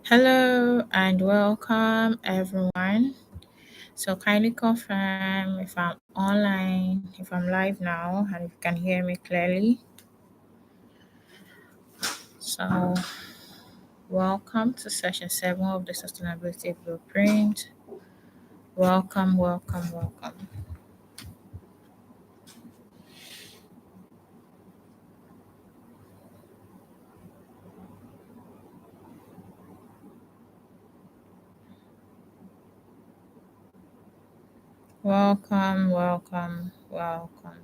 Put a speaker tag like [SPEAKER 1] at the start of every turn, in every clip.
[SPEAKER 1] Hello and welcome everyone. So kindly confirm if I'm online, if I'm live now, and if you can hear me clearly. So welcome to session 7 of the Sustainability Blueprint. Welcome, welcome, welcome. Welcome, welcome, welcome.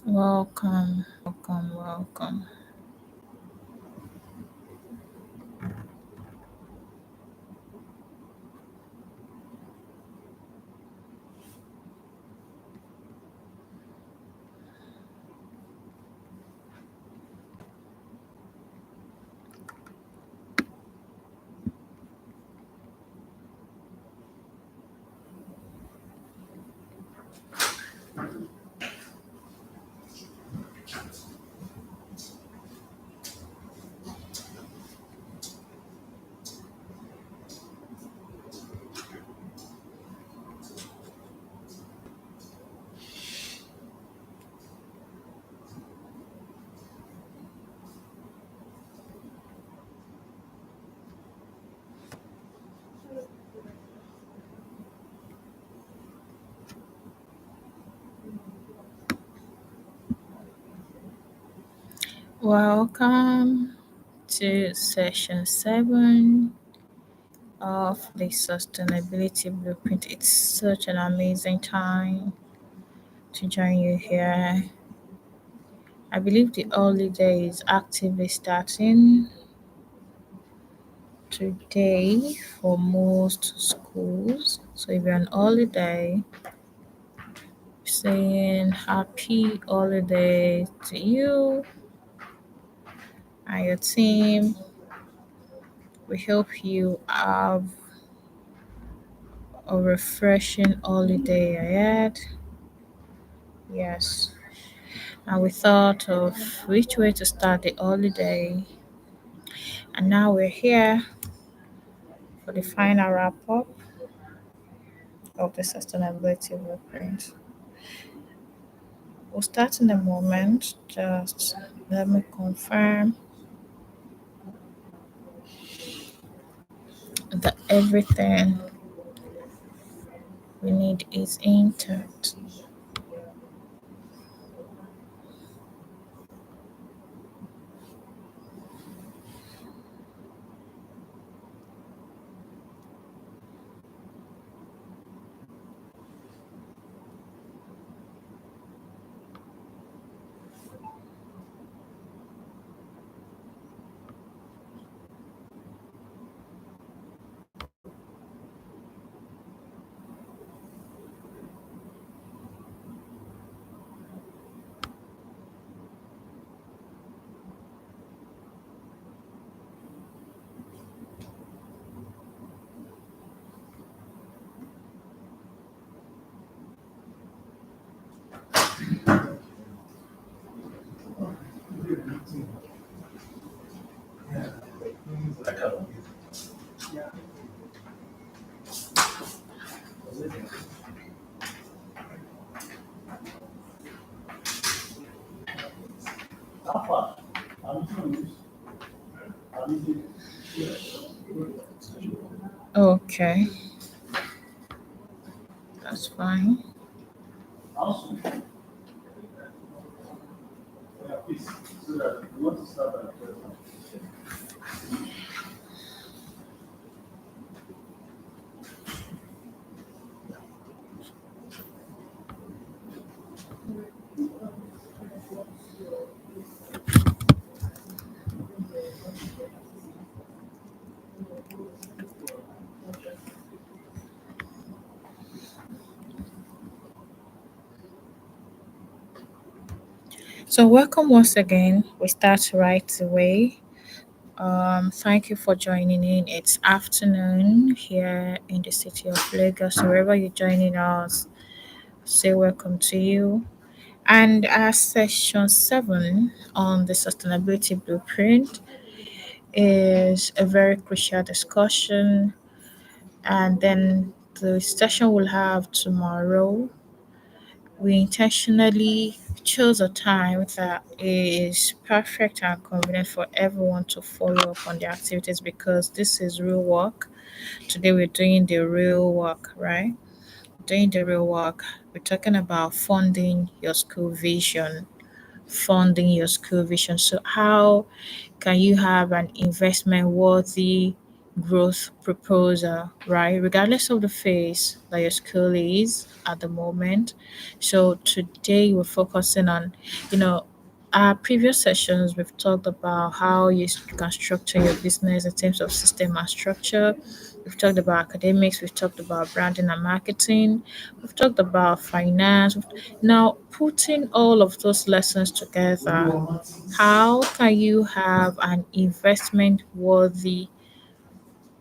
[SPEAKER 1] Welcome, welcome, welcome. Welcome to session 7 of the Sustainability Blueprint. It's such an amazing time to join you here. I believe the holiday is actively starting today for most schools. So if you're on holiday, saying happy holiday to you and your team. We hope you have a refreshing holiday ahead. Yes. And we thought of which way to start the holiday. And now we're here for the final wrap up of the sustainability blueprint. We'll start in a moment. Just let me confirm that everything we need is intact. Okay, that's fine. So, welcome once again. We start right away. Thank you for joining in. It's afternoon here in the city of Lagos. Wherever you're joining us, say welcome to you. And our session 7 on the sustainability blueprint is a very crucial discussion. And then the session we'll have tomorrow, we intentionally chose a time that is perfect and convenient for everyone to follow up on the activities because this is real work. Today we're doing the real work, right? Doing the real work. We're talking about funding your school vision. So, how can you have an investment worthy growth proposal, right? Regardless of the phase that your school is at the moment. So, today we're focusing on, you know, our previous sessions, we've talked about how you can structure your business in terms of system and structure. We've talked about academics, we've talked about branding and marketing, we've talked about finance. Now, putting all of those lessons together, how can you have an investment worthy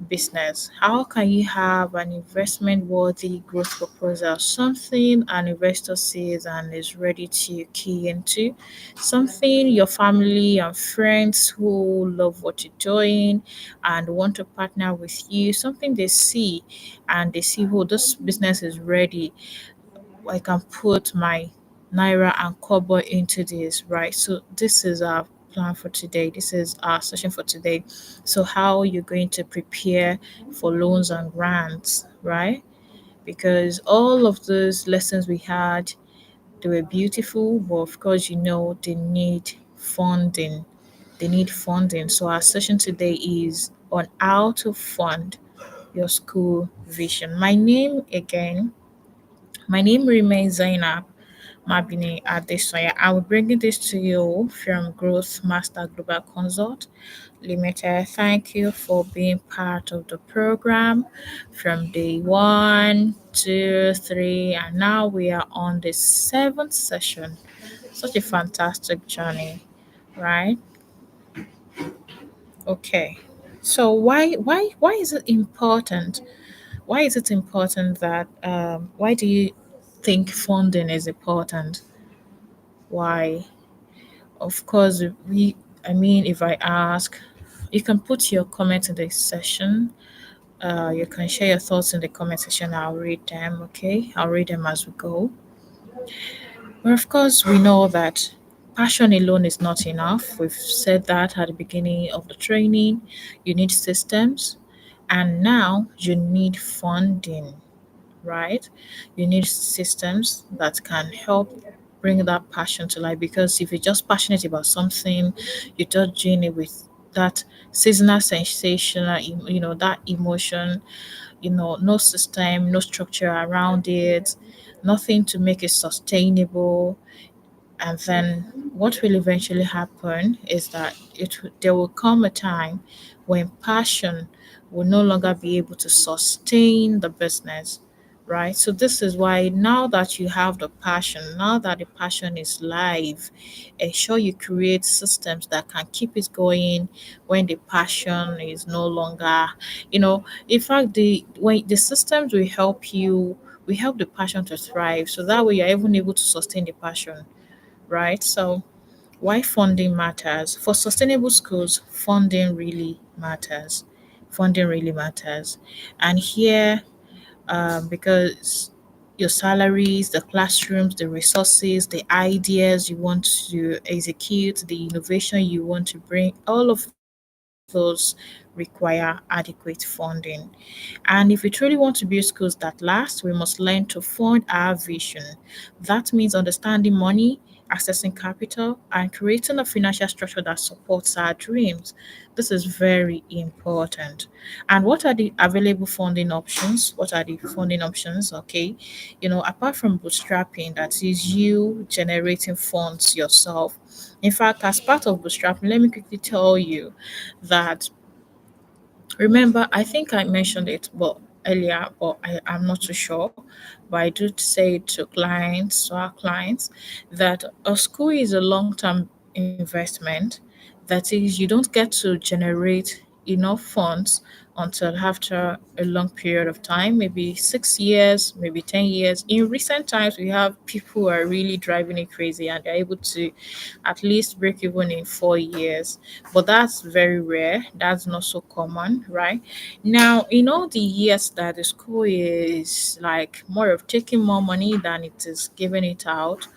[SPEAKER 1] business? How can you have an investment worthy growth proposal? Something an investor sees and is ready to key into. Something your family and friends who love what you're doing and want to partner with you. Something they see and they see, oh, this business is ready. I can put my naira and kobo into this, right? So this is our plan for today. This is our session for today. So how you're going to prepare for loans and grants, right? Because all of those lessons we had, they were beautiful, but of course, they need funding. They need funding. So our session today is on how to fund your school vision. My name remains Zainab Mabini-Adesanya. I will bring this to you from Growth Master Global Consult Limited. Thank you for being part of the program from day one, two, three, and now we are on the seventh session. Such a fantastic journey, right? Okay. So why is it important? Why is it important that why do you think funding is important? Why? Of course, if I ask, you can put your comments in the session. You can share your thoughts in the comment section. I'll read them, okay? I'll read them as we go. But of course, we know that passion alone is not enough. We've said that at the beginning of the training. You need systems, and now you need funding, right? You need systems that can help bring that passion to life because if you're just passionate about something, you're just doing it with that seasonal sensation, that emotion, no system, no structure around it, nothing to make it sustainable, and then what will eventually happen is that there will come a time when passion will no longer be able to sustain the business, right? So this is why now that you have the passion, now that the passion is live, ensure you create systems that can keep it going when the passion is no longer, in fact the systems will help you, we help the passion to thrive. So that way you're even able to sustain the passion, right? So, why funding matters? For sustainable schools, funding really matters. Funding really matters. And here, because your salaries, the classrooms, the resources, the ideas you want to execute, the innovation you want to bring, all of those require adequate funding. And if we truly want to build schools that last, we must learn to fund our vision. That means understanding money, accessing capital, and creating a financial structure that supports our dreams. This is very important. And what are the available funding options? What are the funding options? Okay. Apart from bootstrapping, that is you generating funds yourself. In fact, as part of bootstrapping, let me quickly tell you that, remember, I think I mentioned it but earlier, but I'm not too sure. But I do say to our clients, that a school is a long-term investment. That is, you don't get to generate enough funds until after a long period of time, maybe 6 years, maybe 10 years. In recent times, we have people who are really driving it crazy and they're able to at least break even in 4 years. But that's very rare. That's not so common, right? Now, in all the years that the school is like more of taking more money than it is giving it out,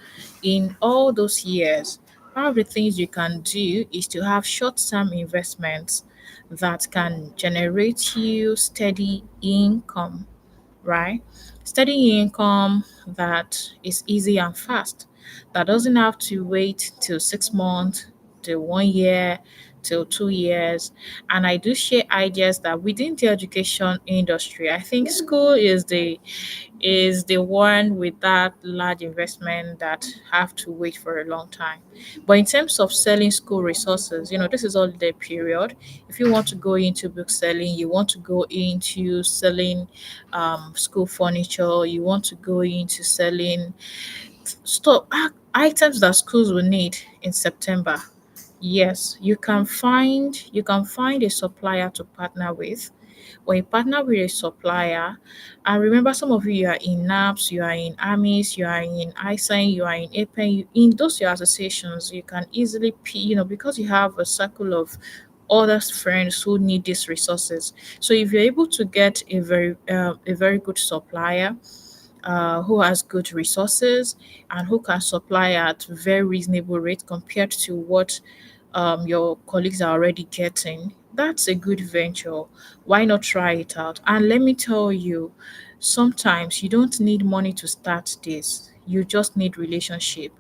[SPEAKER 1] in all those years, one of the things you can do is to have short term investments that can generate you steady income, right? Steady income that is easy and fast, that doesn't have to wait till 6 months, till 1 year, till 2 years. And I do share ideas that within the education industry, I think school is the one with that large investment that have to wait for a long time. But in terms of selling school resources, this is all the period. If you want to go into book selling, you want to go into selling school furniture, you want to go into selling items that schools will need in September. Yes, you can find a supplier to partner with. When you partner with a supplier, and remember, some of you are in NAPS, you are in AMIS, you are in ISIN, you are in APEN, in those your associations, you can easily, because you have a circle of other friends who need these resources. So if you're able to get a very good supplier, who has good resources and who can supply at very reasonable rate compared to what your colleagues are already getting, that's a good venture. Why not try it out? And let me tell you, sometimes you don't need money to start this. You just need relationship.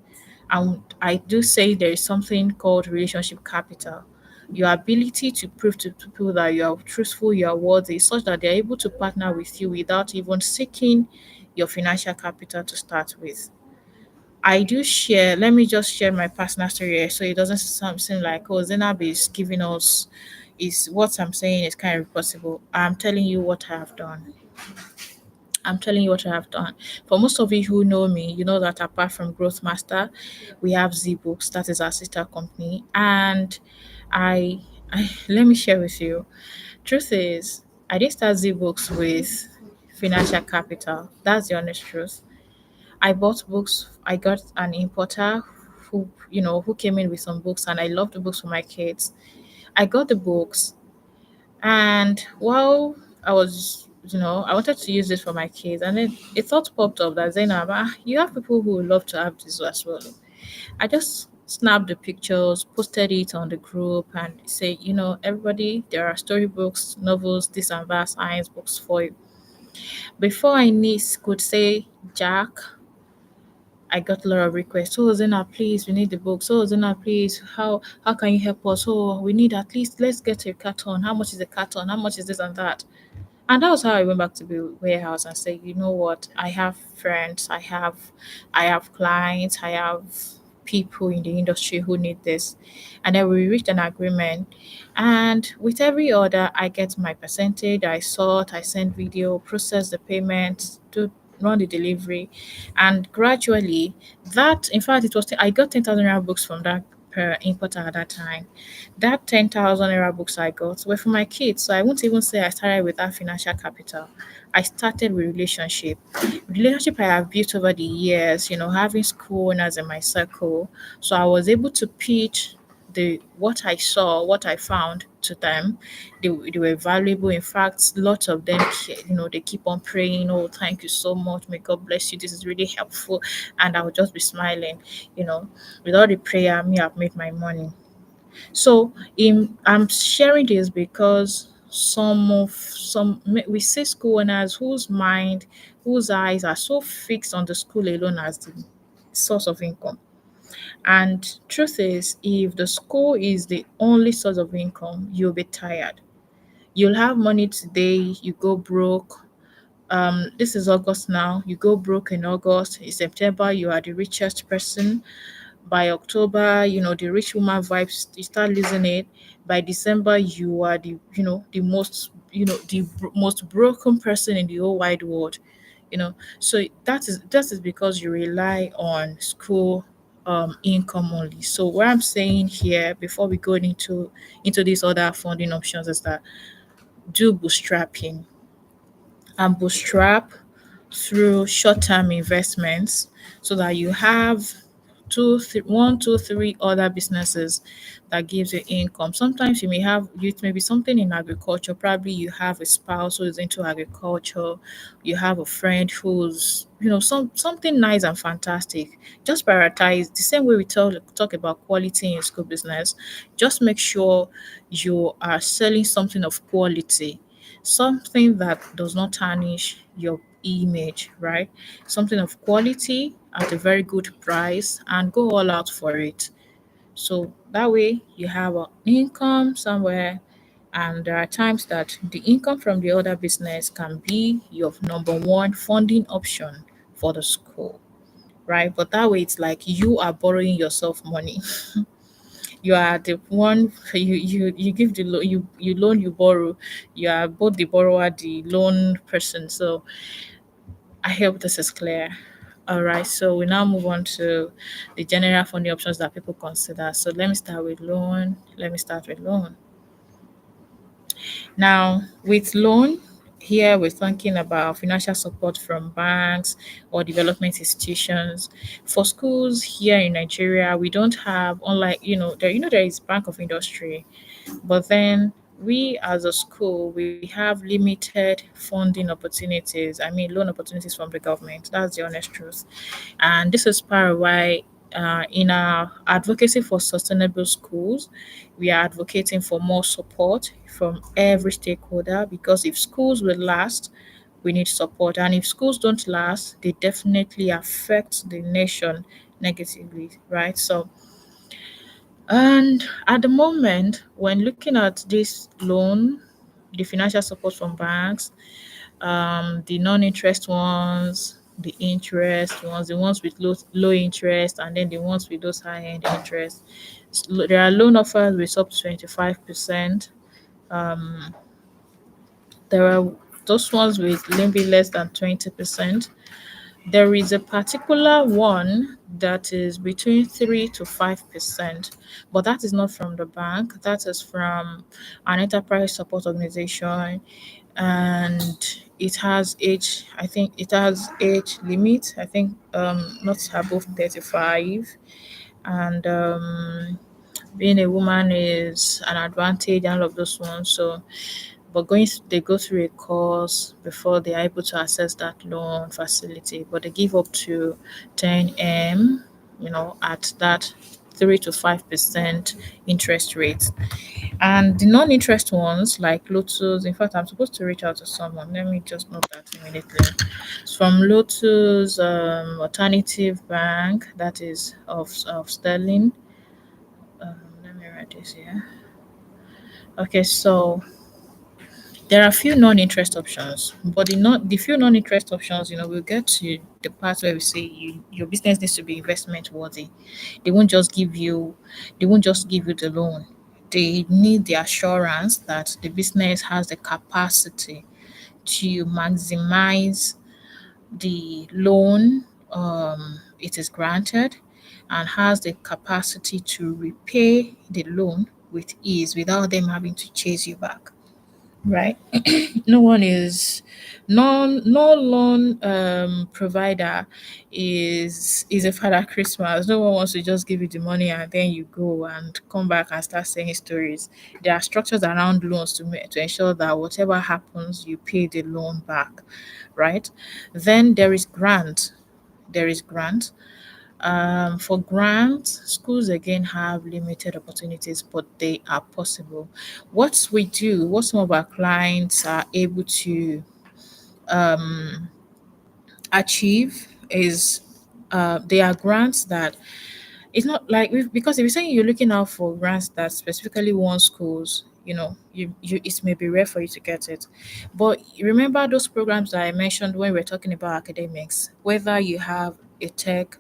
[SPEAKER 1] And I do say there is something called relationship capital. Your ability to prove to people that you are truthful, you are worthy, such that they're able to partner with you without even seeking your financial capital to start with. I do share, let me just share my personal story here so it doesn't seem like, oh, Zainab is giving us, is what I'm saying is kind of possible. I'm telling you what I have done. I'm telling you what I have done. For most of you who know me, you know that apart from Growth Master, we have Z Books, that is our sister company. And I let me share with you. Truth is, I didn't start Z Books with financial capital. That's the honest truth. I bought books. I got an importer who came in with some books, and I loved the books for my kids. I got the books, and while I was, I wanted to use it for my kids, and then a thought popped up that Zainab, you have people who would love to have this as well. I just snapped the pictures, posted it on the group, and say, everybody, there are storybooks, novels, this and that, science books for you. Before I could say Jack, I got a lot of requests. Oh, Zena, please, we need the books. Oh, Zena, please, how can you help us? Oh, we need at least, let's get a carton. How much is a carton? How much is this and that? And that was how I went back to the warehouse and said, you know what? I have friends, I have clients, I have people in the industry who need this. And then we reached an agreement. And with every order, I get my percentage, I sort, I send video, process the payment, to run the delivery. And gradually, in fact, I got 10,000 naira books from that per importer at that time. That 10,000 naira books I got were for my kids. So I won't even say I started with that financial capital. I started with relationship. Relationship I have built over the years, having school owners in my circle. So I was able to pitch the what I saw, what I found to them. They were valuable. In fact, lots of them, they keep on praying, oh, thank you so much. May God bless you. This is really helpful. And I would just be smiling, you know. With all the prayer, me, I've made my money. So I'm sharing this because we see school owners whose eyes are so fixed on the school alone as the source of income. And truth is, if the school is the only source of income, you'll be tired. You'll have money today, you go broke. This is August now. You go broke in August. In September, you are the richest person. By October, the rich woman vibes, you start losing it. By December, you are the most, most broken person in the whole wide world. So that is because you rely on school income only. So what I'm saying here before we go into these other funding options is that do bootstrapping and bootstrap through short-term investments so that you have one, two, three other businesses that gives you income. Sometimes it may be something in agriculture. Probably you have a spouse who is into agriculture, you have a friend who's something nice and fantastic. Just prioritize the same way we talk about quality in school business. Just make sure you are selling something of quality, something that does not tarnish your image, right? Something of quality at a very good price and go all out for it. So that way you have an income somewhere, and there are times that the income from the other business can be your number one funding option for the school, right? But that way it's like you are borrowing yourself money. You are the one, you give the loan, you loan, you borrow. You are both the borrower, the loan person. So I hope this is clear. All right, so we now move on to the general funding options that people consider. So let me start with loan. Let me start with loan. Now, with loan, here we're thinking about financial support from banks or development institutions. For schools here in Nigeria, we don't have, unlike there is Bank of Industry, but then we as a school, we have limited funding opportunities. I mean, loan opportunities from the government. That's the honest truth. And this is part of why, in our advocacy for sustainable schools, we are advocating for more support from every stakeholder, because if schools will last, we need support. And if schools don't last, they definitely affect the nation negatively, right? So, and at the moment, when looking at this loan, the financial support from banks, the non-interest ones, the interest ones, the ones with low interest, and then the ones with those high-end interest. There are loan offers with up to 25%. Um, there are those ones with maybe less than 20%. There is a particular one that is between 3 to 5%, but that is not from the bank. That is from an enterprise support organization, and it has age. I think it has age limit. I think not above 35, and being a woman is an advantage. And all of those ones. So but they go through a course before they are able to access that loan facility. But they give up to 10M, at that 3 to 5% interest rate. And the non-interest ones like Lotus, in fact, I'm supposed to reach out to someone. Let me just note that immediately. It's from Lotus Alternative Bank, that is of Sterling. Let me write this here. Okay, so there are few non-interest options, but the few non-interest options, we'll get to the part where we say your business needs to be investment worthy. They won't just give you, they won't just give you the loan. They need the assurance that the business has the capacity to maximize the loan it is granted, and has the capacity to repay the loan with ease without them having to chase you back, right? No one is no loan provider is a Father Christmas. No one wants to just give you the money and then you go and come back and start saying stories. There are structures around loans to ensure that whatever happens, you pay the loan back, right? Then there is grant. For grants, schools again have limited opportunities, but they are possible. What some of our clients are able to achieve is, they are grants that it's not like because if you're saying you're looking out for grants that specifically want schools, you it may be rare for you to get it. But remember those programs that I mentioned when we are talking about academics, whether you have a tech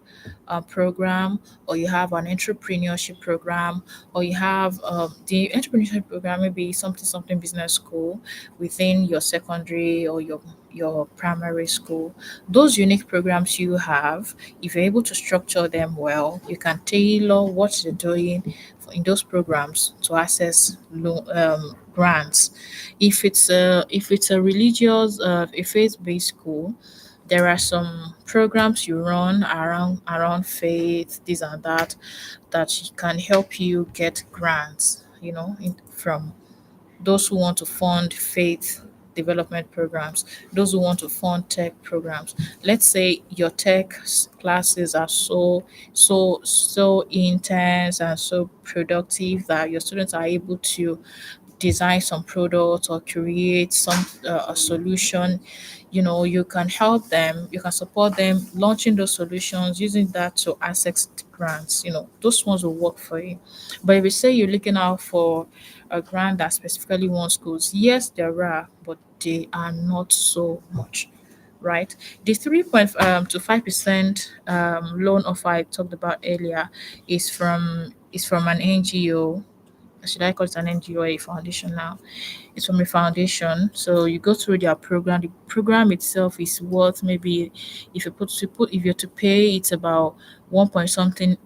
[SPEAKER 1] program, or you have an entrepreneurship program, or you have the entrepreneurship program, maybe something business school within your secondary or your primary school. Those unique programs you have, if you're able to structure them well, you can tailor what you're doing in those programs to access grants. If it's a religious, a faith-based school, there are some programs you run around faith, this and that, that can help you get grants. From those who want to fund faith development programs, those who want to fund tech programs. Let's say your tech classes are so intense and so productive that your students are able to design some product or create some a solution. You can help them, you can support them launching those solutions, using that to access grants. Those ones will work for you. But if you say you're looking out for a grant that specifically wants schools, yes, there are, but they are not so much, right? The 3.5% loan offer I talked about earlier is from an NGO. Should I call it an NGO or a foundation now? It's from a foundation. So you go through their program. The program itself is worth, maybe, if you're to pay, it's about 1 point something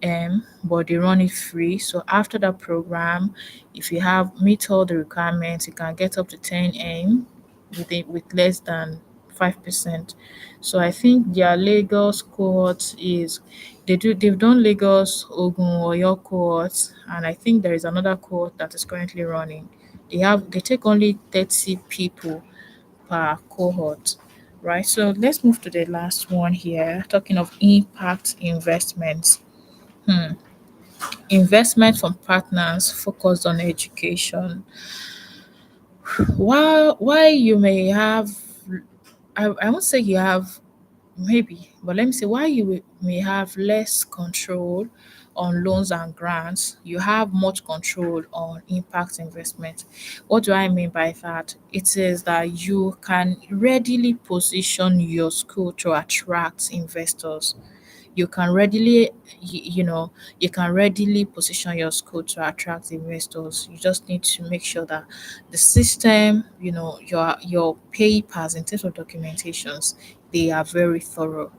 [SPEAKER 1] but they run it free. So after that program, if you have meet all the requirements, you can get up to 10 with less than 5%. So I think their Lagos cohort is they've done Lagos, Ogun, Oyo cohort, and I think there is another cohort that is currently running. They take only 30 people per cohort, right? So let's move to the last one here, talking of impact investments. Investment from partners focused on education. While you may have, I won't say you have, maybe, but let me say, while you may have less control on loans and grants, you have much control on impact investment. What do I mean by that? It is that you can readily position your school to attract investors. You can readily you can readily position your school to attract investors. You just need to make sure that the system, your papers in terms of documentations, they are very thorough.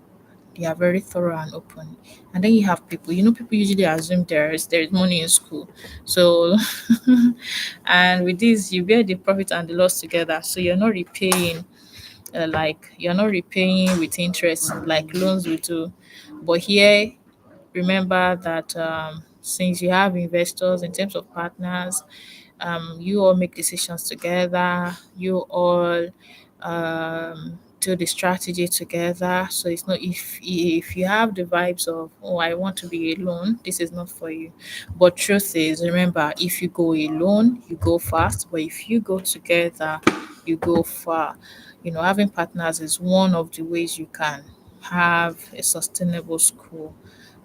[SPEAKER 1] They are very thorough and open. And then you have people. People usually assume there is money in school. So and with this, you bear the profit and the loss together. So you're not repaying with interest like loans will do. But here, remember that since you have investors in terms of partners, you all make decisions together, you all do the strategy together. So it's not, if you have the vibes of, oh, I want to be alone, this is not for you. But truth is, remember, if you go alone, you go fast, but if you go together, you go far. Having partners is one of the ways you can have a sustainable school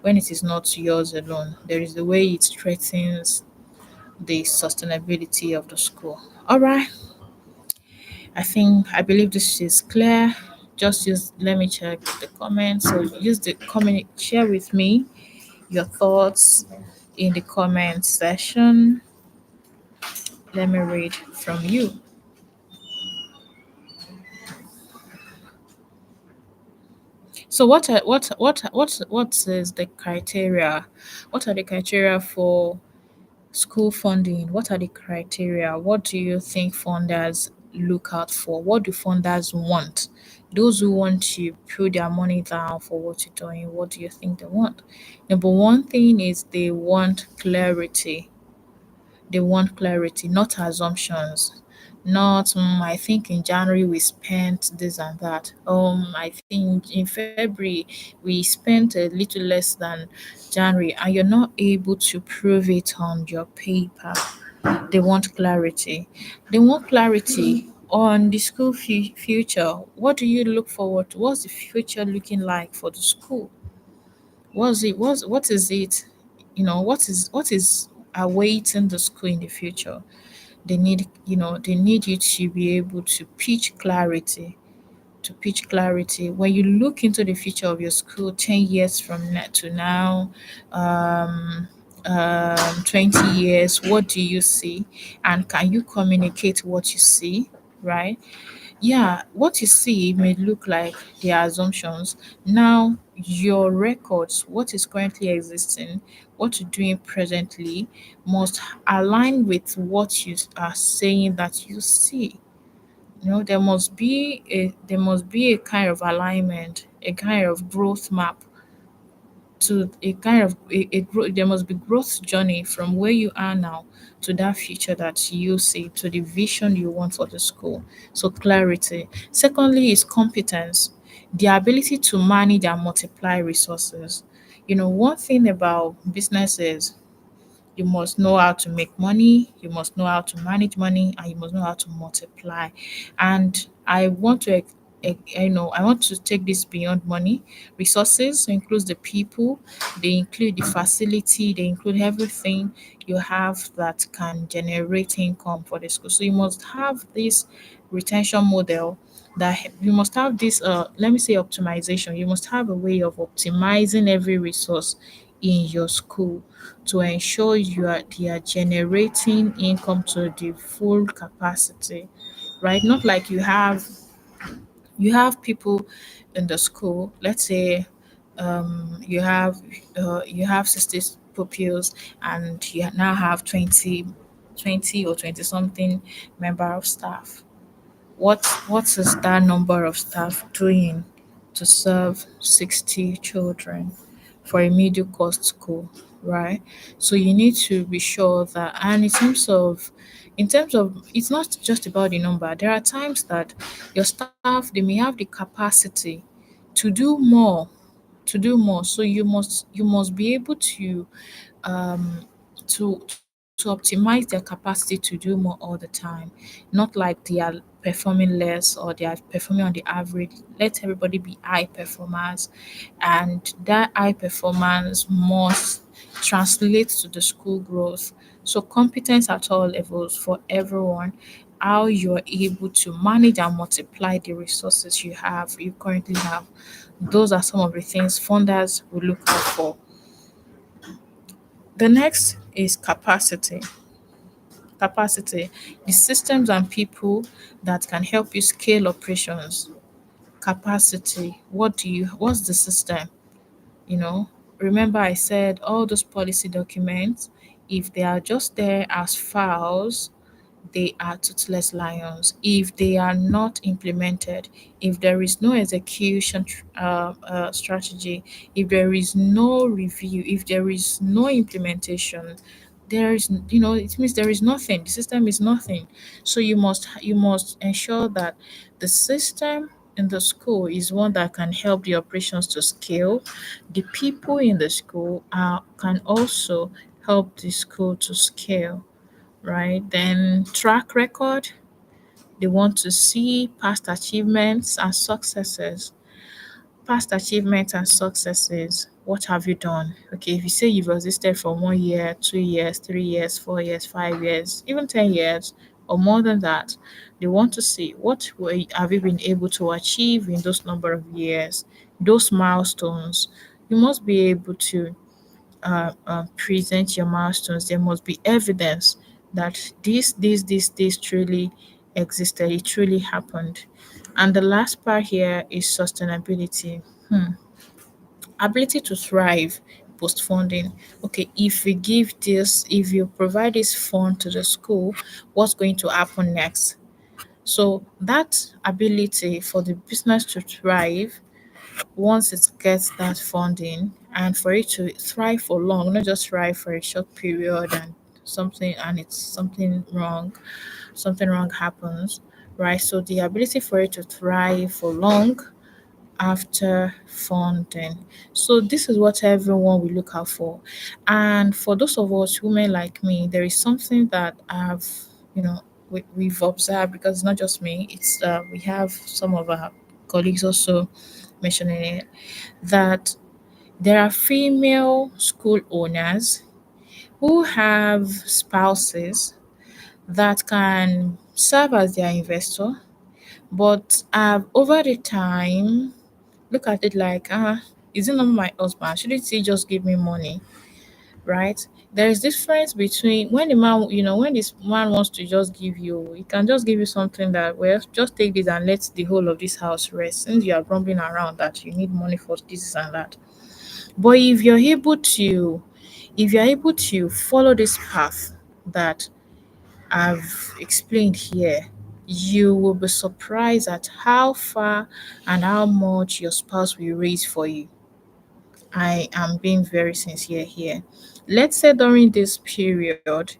[SPEAKER 1] when it is not yours alone. There is the way it strengthens the sustainability of the school. All right. I believe this is clear. Just use let me check the comments. So use the comment, share with me your thoughts in the comment section. Let me read from you. So what is the criteria? What are the criteria for school funding? What are the criteria? What do you think funders look out for? What do funders want? Those who want to put their money down for what you're doing, what do you think they want? Number one thing is they want clarity. They want clarity, not assumptions. Not, I think in January we spent this and that. I think in February we spent a little less than January, and you're not able to prove it on your paper. They want clarity. They want clarity on the school future. What do you look forward to? What's the future looking like for the school? What is it? what is awaiting the school in the future. They need you to be able to pitch clarity. When you look into the future of your school 10 years from now to now, 20 years, what do you see? And can you communicate what you see? Right? Yeah, what you see may look like their assumptions. Now, your records, what is currently existing, what you're doing presently, must align with what you are saying that you see. There must be a kind of alignment, a kind of growth map to a kind of a growth. There must be growth journey from where you are now to that future that you see, to the vision you want for the school. So clarity. Secondly is competence, the ability to manage and multiply resources. One thing about business is you must know how to make money, you must know how to manage money, and you must know how to multiply. And I want to take this beyond money. Resources includes the people, they include the facility, they include everything you have that can generate income for the school. So you must have this retention model, you must have this let me say optimization. You must have a way of optimizing every resource in your school to ensure they are generating income to the full capacity, right? Not like you have people in the school. Let's say you have 60 pupils, and you now have 20 or 20 something member of staff. What is that number of staff doing to serve 60 children for a middle cost school, right? So you need to be sure that, and in terms of it's not just about the number. There are times that your staff, they may have the capacity to do more, So you must be able um to optimize their capacity to do more all the time. Not like they are performing less or they are performing on the average. Let everybody be high performers, and that high performance must translate to the school growth. So competence at all levels for everyone, how you're able to manage and multiply the resources you currently have. Those are some of the things funders will look out for. The next is capacity. Capacity, the systems and people that can help you scale operations. Capacity, what's the system? You know, remember I said all those policy documents, if they are just there as files, they are toothless lions. If they are not implemented, if there is no execution strategy, if there is no review, if there is no implementation, it means there is nothing. The system is nothing. So you must ensure that the system in the school is one that can help the operations to scale. The people in the school can also help the school to scale, right? Then track record, they want to see past achievements and successes. Past achievements and successes. What have you done? Okay, if you say you've existed for 1 year, 2 years, 3 years, 4 years, 5 years, even 10 years, or more than that, they want to see have you been able to achieve in those number of years, those milestones. You must be able to present your milestones. There must be evidence that this truly existed, it truly happened. And the last part here is sustainability. Ability to thrive post funding. Okay, if you provide this fund to the school, what's going to happen next? So that ability for the business to thrive once it gets that funding, and for it to thrive for long, not just thrive for a short period and something wrong happens, right? So the ability for it to thrive for long after funding. So this is what everyone will look out for. And for those of us women like me, there is something that you know, we've observed, because it's not just me, it's we have some of our colleagues also mentioning it, that There are female school owners who have spouses that can serve as their investor, but over the time look at it like, is it not my husband? Shouldn't he just give me money? Right? There is difference between when the man, when this man wants to just give you, he can just give you something that, well, just take this and let the whole of this house rest. Since you are grumbling around that you need money for this and that. But if you're able to follow this path that I've explained here, you will be surprised at how far and how much your spouse will raise for you. I am being very sincere here. Let's say during this period,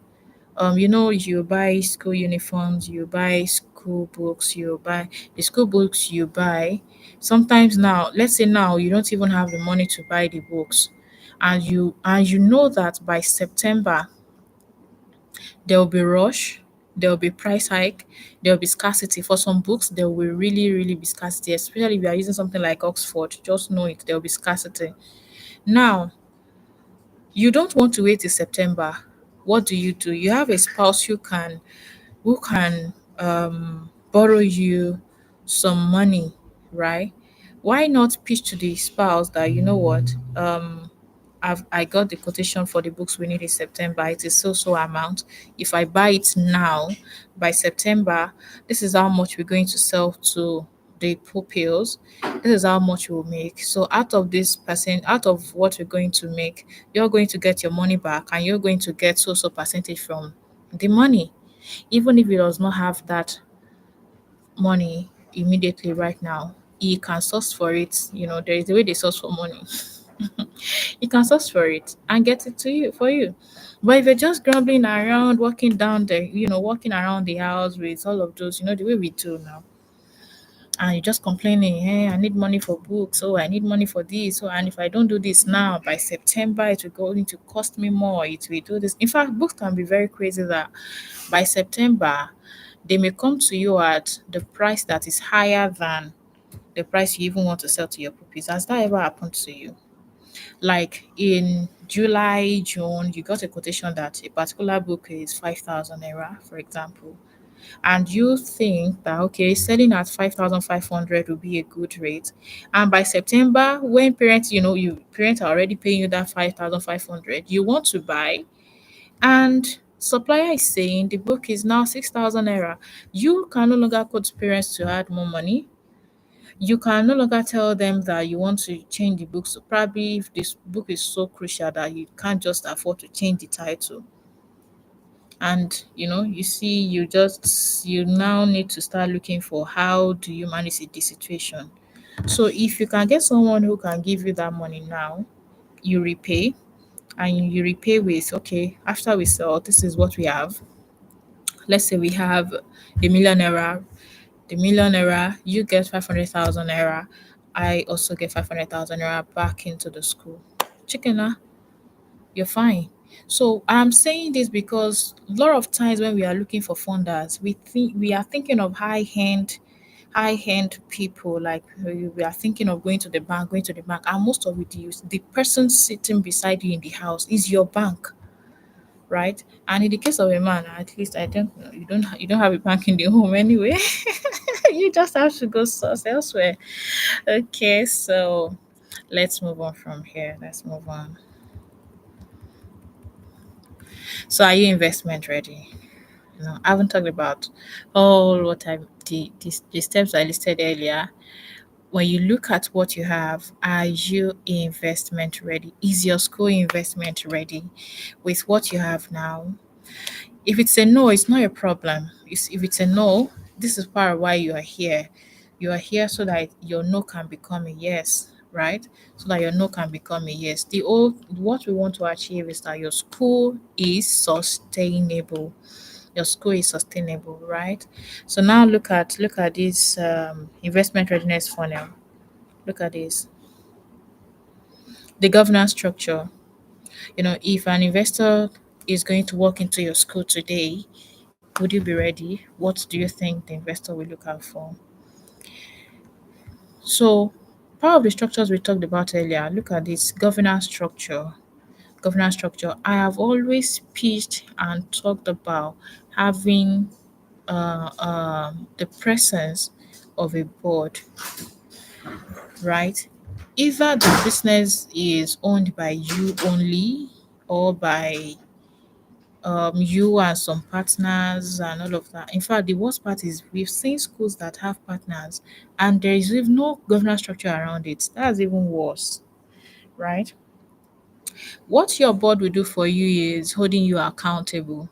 [SPEAKER 1] you buy school uniforms, you buy school books, you buy the school books you buy. Sometimes now, let's say now you don't even have the money to buy the books, and you know that by September there will be rush, there will be price hike, there will be scarcity. For some books, there will really, really be scarcity, especially if you are using something like Oxford. Just know it, there will be scarcity. Now, you don't want to wait till September. What do? You have a spouse who can borrow you some money, right? Why not pitch to the spouse that, you know what, I got the quotation for the books we need in September. It is so amount. If I buy it now, by September, this is how much we're going to sell to the pupils. This is how much we'll make. So out of what we're going to make, you're going to get your money back, and you're going to get so percentage from the money. Even if he does not have that money immediately right now, he can source for it. There is a way they source for money. He can source for it and get it to you for you. But if you're just grumbling around, walking around the house with all of those, the way we do now, and you're just complaining, hey, I need money for books, oh, I need money for this, oh, and if I don't do this now, by September, it will going to cost me more. It will do this. In fact, books can be very crazy that by September, they may come to you at the price that is higher than the price you even want to sell to your puppies. Has that ever happened to you? Like in July, June, you got a quotation that a particular book is 5,000 naira, for example, and you think that, okay, selling at 5,500 would be a good rate. And by September, when parents are already paying you that 5,500, you want to buy, and supplier is saying the book is now 6,000 naira. You can no longer quote parents to add more money. You can no longer tell them that you want to change the book. So probably if this book is so crucial that you can't just afford to change the title. And you see, you now need to start looking for how do you manage the situation. So if you can get someone who can give you that money now, you repay, and you repay with, okay, after we sell, this is what we have. Let's say we have a million naira. The million naira, you get 500,000 naira. I also get 500,000 naira back into the school. Chicken, you're fine. So I'm saying this because a lot of times when we are looking for funders, we are thinking of high end people. Like we are thinking of going to the bank, and most of it, the person sitting beside you in the house is your bank, right? And in the case of a man, at least I don't know, you don't have a bank in the home anyway. You just have to go source elsewhere. Okay, so let's move on from here. Let's move on. So are you investment ready? I haven't talked about all what the steps I listed earlier. When you look at what you have, are you investment ready? Is your school investment ready with what you have now? If it's a no, it's not a problem. If it's a no, this is part of why you are here. You are here so that your no can become a yes, right? So that your no can become a yes. What we want to achieve is that your school is sustainable. Your school is sustainable, right? So now look at this investment readiness funnel. Look at this. The governance structure. If an investor is going to walk into your school today, would you be ready? What do you think the investor will look out for? So Part of the structures we talked about earlier, look at this governance structure. Governance structure. I have always pitched and talked about having the presence of a board, right? Either the business is owned by you only or by you and some partners and all of that. In fact, the worst part is we've seen schools that have partners and there is even no governance structure around it. That's even worse, right? What your board will do for you is holding you accountable.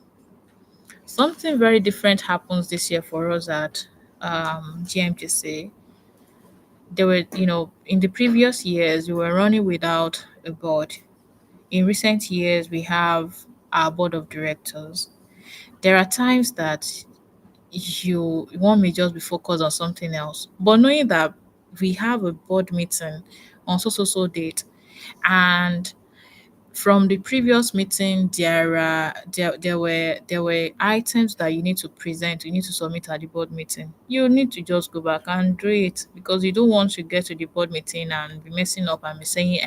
[SPEAKER 1] Something very different happens this year for us at GMTC. There were, in the previous years, we were running without a board. In recent years, we have our board of directors. There are times that you one may just be focused on something else. But knowing that we have a board meeting on so date, and from the previous meeting there were items that you need to present, you need to submit at the board meeting. You need to just go back and do it because you don't want to get to the board meeting and be messing up and be saying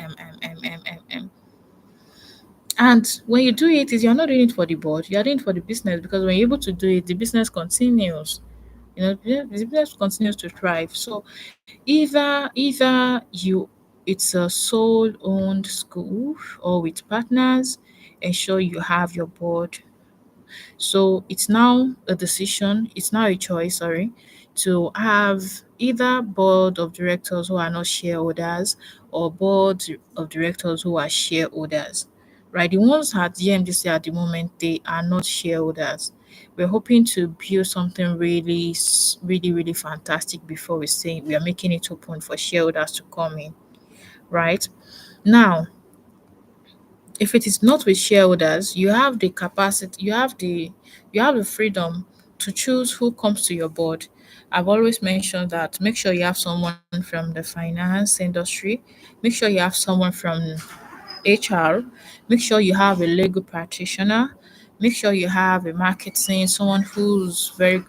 [SPEAKER 1] and when you do it is you're not doing it for the board, you're doing it for the business because when you're able to do it, the business continues. The business continues to thrive. So either it's a sole owned school or with partners, ensure you have your board. So it's now a decision, it's now a choice, sorry, to have either board of directors who are not shareholders or board of directors who are shareholders. Right? The ones at GMDC at the moment, they are not shareholders. We're hoping to build something really fantastic before we say we are making it open for shareholders to come in. Right? Now, if it is not with shareholders, you have the capacity, you have the freedom to choose who comes to your board. I've always mentioned that make sure you have someone from the finance industry, make sure you have someone from HR, make sure you have a legal practitioner, make sure you have a marketing, someone who is very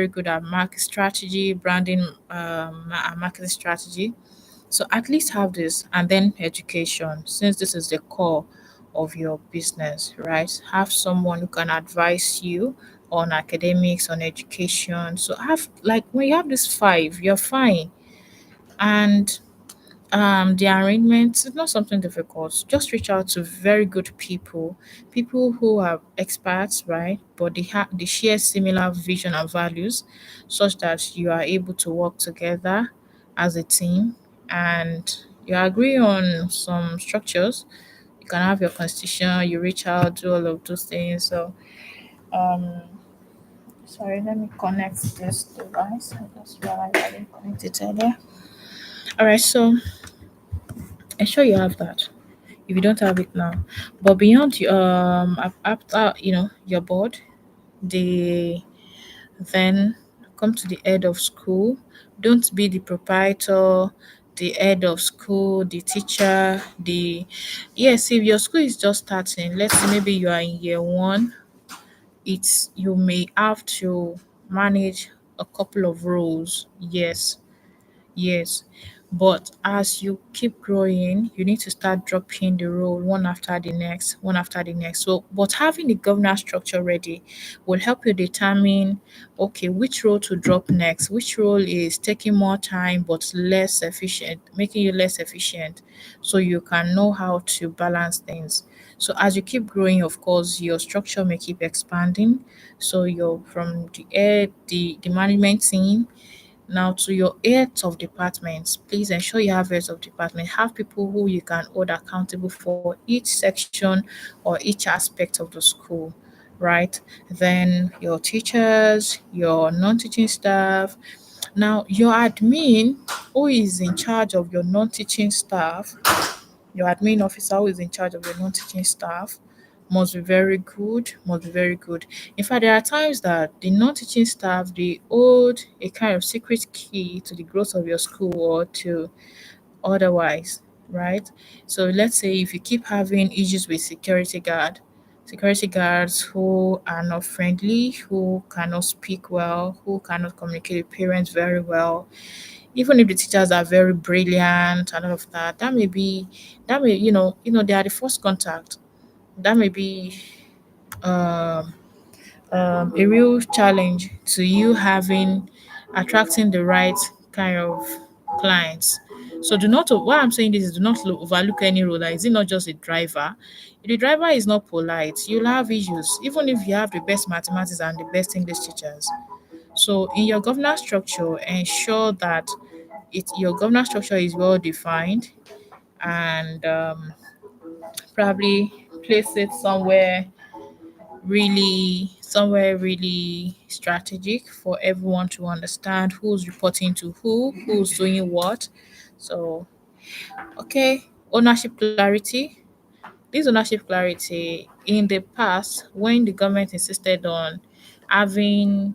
[SPEAKER 1] good at market strategy, branding, and marketing strategy. So at least have this, and then education, since this is the core of your business, right? Have someone who can advise you on academics, on education. So have, like, when you have this five, you're fine. And the arrangement is not something difficult. Just reach out to very good people who are experts, right? But they share similar vision and values, such that you are able to work together as a team, and you agree on some structures. You can have your constitution. You reach out, do all of those things. So, um, sorry, let me connect this device. I just realized I didn't connect it earlier. All right, so ensure you have that if you don't have it now. But beyond after your board, they then come to the head of school. Don't be the proprietor, the head of school, the teacher, the yes, if your school is just starting, let's say maybe you are in year one, it's you may have to manage a couple of roles. Yes, yes, but as you keep growing, you need to start dropping the role one after the next, one after the next. So, but having the governance structure ready will help you determine, okay, which role to drop next, which role is taking more time but less efficient, making you less efficient, so you can know how to balance things. So as you keep growing, of course, your structure may keep expanding. So you're from the management team now to your heads of departments. Please ensure you have heads of department. Have people who you can hold accountable for each section or each aspect of the school, right? Then your teachers, your non-teaching staff. Now your admin, who is in charge of your non-teaching staff, your admin officer who is in charge of your non-teaching staff must be very good, must be very good. In fact, there are times that the non-teaching staff, they hold a kind of secret key to the growth of your school or to otherwise, right? So let's say if you keep having issues with security guards who are not friendly, who cannot speak well, who cannot communicate with parents very well, Even if the teachers are very brilliant and all of that, that may be that may they are the first contact. That may be um, a real challenge to you having attracting the right kind of clients. So do not. Why I'm saying this is do not overlook any role. Like, is it not just a driver? If the driver is not polite, you'll have issues, even if you have the best mathematics and the best English teachers. So in your governance structure, ensure that your governance structure is well defined, and probably place it somewhere really strategic for everyone to understand who's reporting to who's doing what. So okay, ownership clarity. This ownership clarity in the past, when the government insisted on having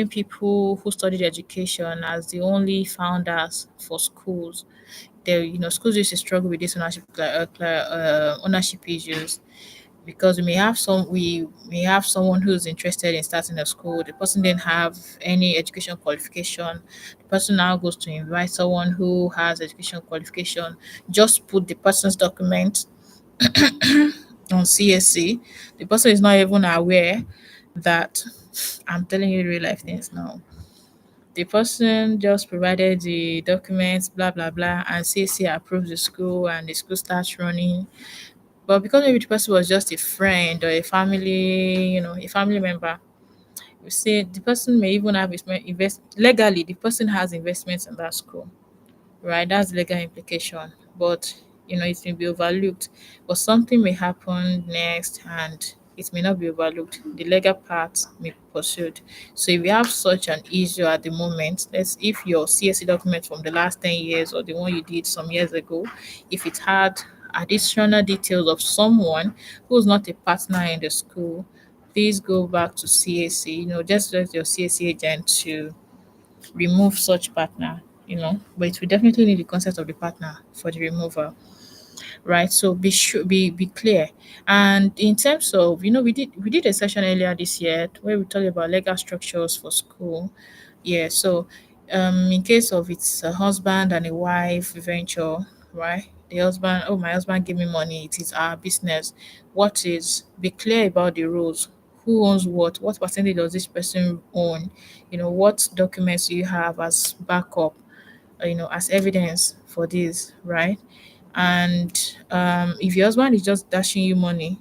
[SPEAKER 1] people who studied education as the only founders for schools, schools used to struggle with this ownership issues, because we may have someone who's interested in starting a school. The person didn't have any education qualification. The person now goes to invite someone who has education qualification. Just put the person's document on CSC. The person is not even aware that I'm telling you real life things now. The person just provided the documents, blah blah blah, and CSC approves the school, and the school starts running. But because maybe the person was just a friend or a family, a family member, you see, the person may even have invest legally. The person has investments in that school, right? That's the legal implication. But it may be overlooked. But something may happen next, and it may not be overlooked. The legal part may be pursued. So if you have such an issue at the moment, let's if your CSC document from the last 10 years or the one you did some years ago, if it had additional details of someone who's not a partner in the school, please go back to CAC. Just let your CAC agent to remove such partner, but we definitely need the consent of the partner for the removal, right? So be sure, be clear. And in terms of, we did a session earlier this year where we talked about legal structures for school. Yeah, so in case of it's a husband and a wife venture, right? The husband, oh, my husband gave me money, it is our business. Be clear about the rules. Who owns what percentage does this person own, what documents do you have as backup, as evidence for this, right? And if your husband is just dashing you money,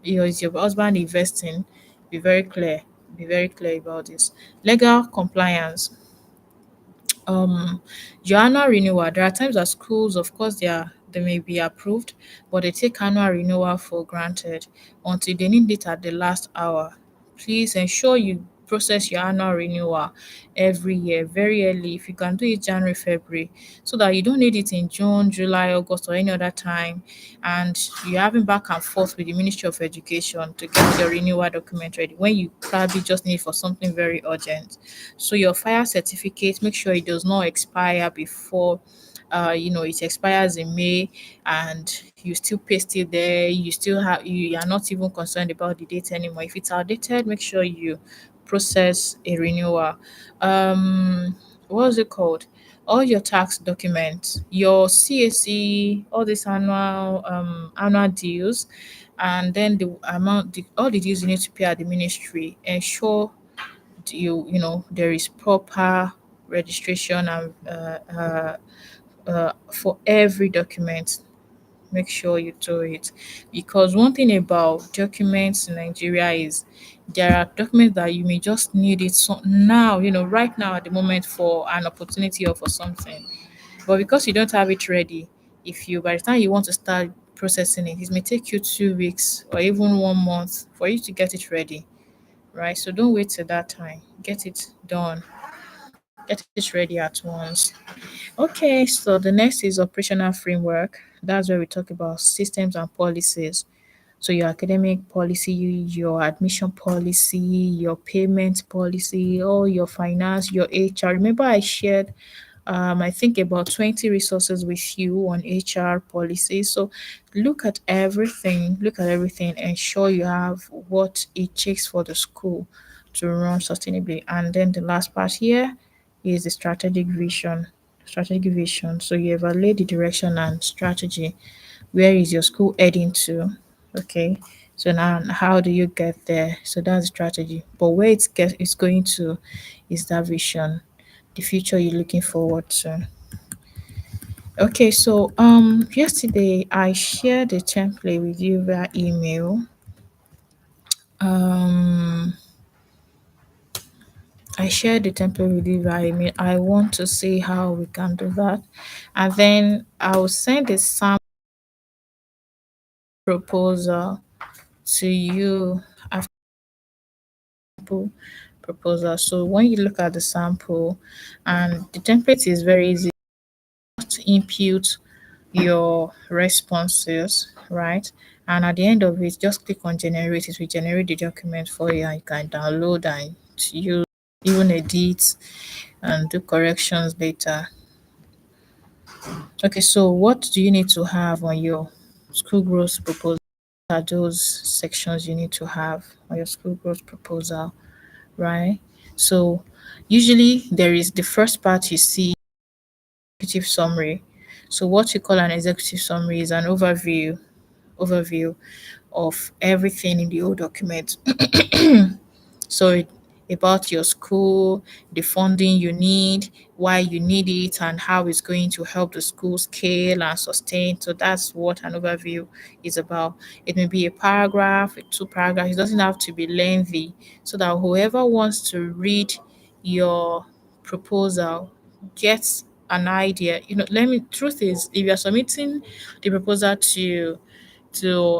[SPEAKER 1] is your husband investing, be very clear. Be very clear about this. Legal compliance. um your annual renewal, there are times that schools, of course, they may be approved, but they take annual renewal for granted until they need it at the last hour. Please ensure you process your annual renewal every year very early. If you can do it January, February, so that you don't need it in June, July, August, or any other time, and you're having back and forth with the Ministry of Education to get your renewal document ready when you probably just need it for something very urgent. So your fire certificate, make sure it does not expire before it expires in May, and you still paste it there. You are not even concerned about the date anymore. If it's outdated, make sure you process a renewal. What is it called? All your tax documents, your CAC, all these annual deals, and then all the deals you need to pay at the ministry. Ensure there is proper registration and for every document. Make sure you do it, because one thing about documents in Nigeria is there are documents that you may just need it now, right now at the moment for an opportunity or for something, but because you don't have it ready, if you by the time you want to start processing it, it may take you 2 weeks or even 1 month for you to get it ready, right? So don't wait till that time. Get it done. Get it ready at once. Okay, so the next is operational framework. That's where we talk about systems and policies. So your academic policy, your admission policy, your payment policy, all your finance, your HR. Remember I shared I think about 20 resources with you on HR policy. So look at everything, ensure you have what it takes for the school to run sustainably. And then the last part here, is the strategic vision. Strategic vision. So you evaluate the direction and strategy. Where is your school heading to? Okay. So now how do you get there? So that's strategy. But where it's going to is that vision, the future you're looking forward to. Okay, so yesterday I shared a template with you via email. Um I shared the template with you via email. I want to see how we can do that. And then I will send a sample proposal to you after proposal. So when you look at the sample, and the template is very easy to input your responses, right? And at the end of it, just click on generate. It will generate the document for you, and you can download and use, even edit and do corrections later. Okay, so what do you need to have on your school growth proposal? Are those sections you need to have on your school growth proposal, right? So usually there is the first part you see, executive summary. So what you call an executive summary is an overview of everything in the whole document. So about your school, the funding you need, why you need it, and how it's going to help the school scale and sustain. So that's what an overview is about. It may be a paragraph, two paragraphs. It doesn't have to be lengthy, so that whoever wants to read your proposal gets an idea. Truth is, if you're submitting the proposal to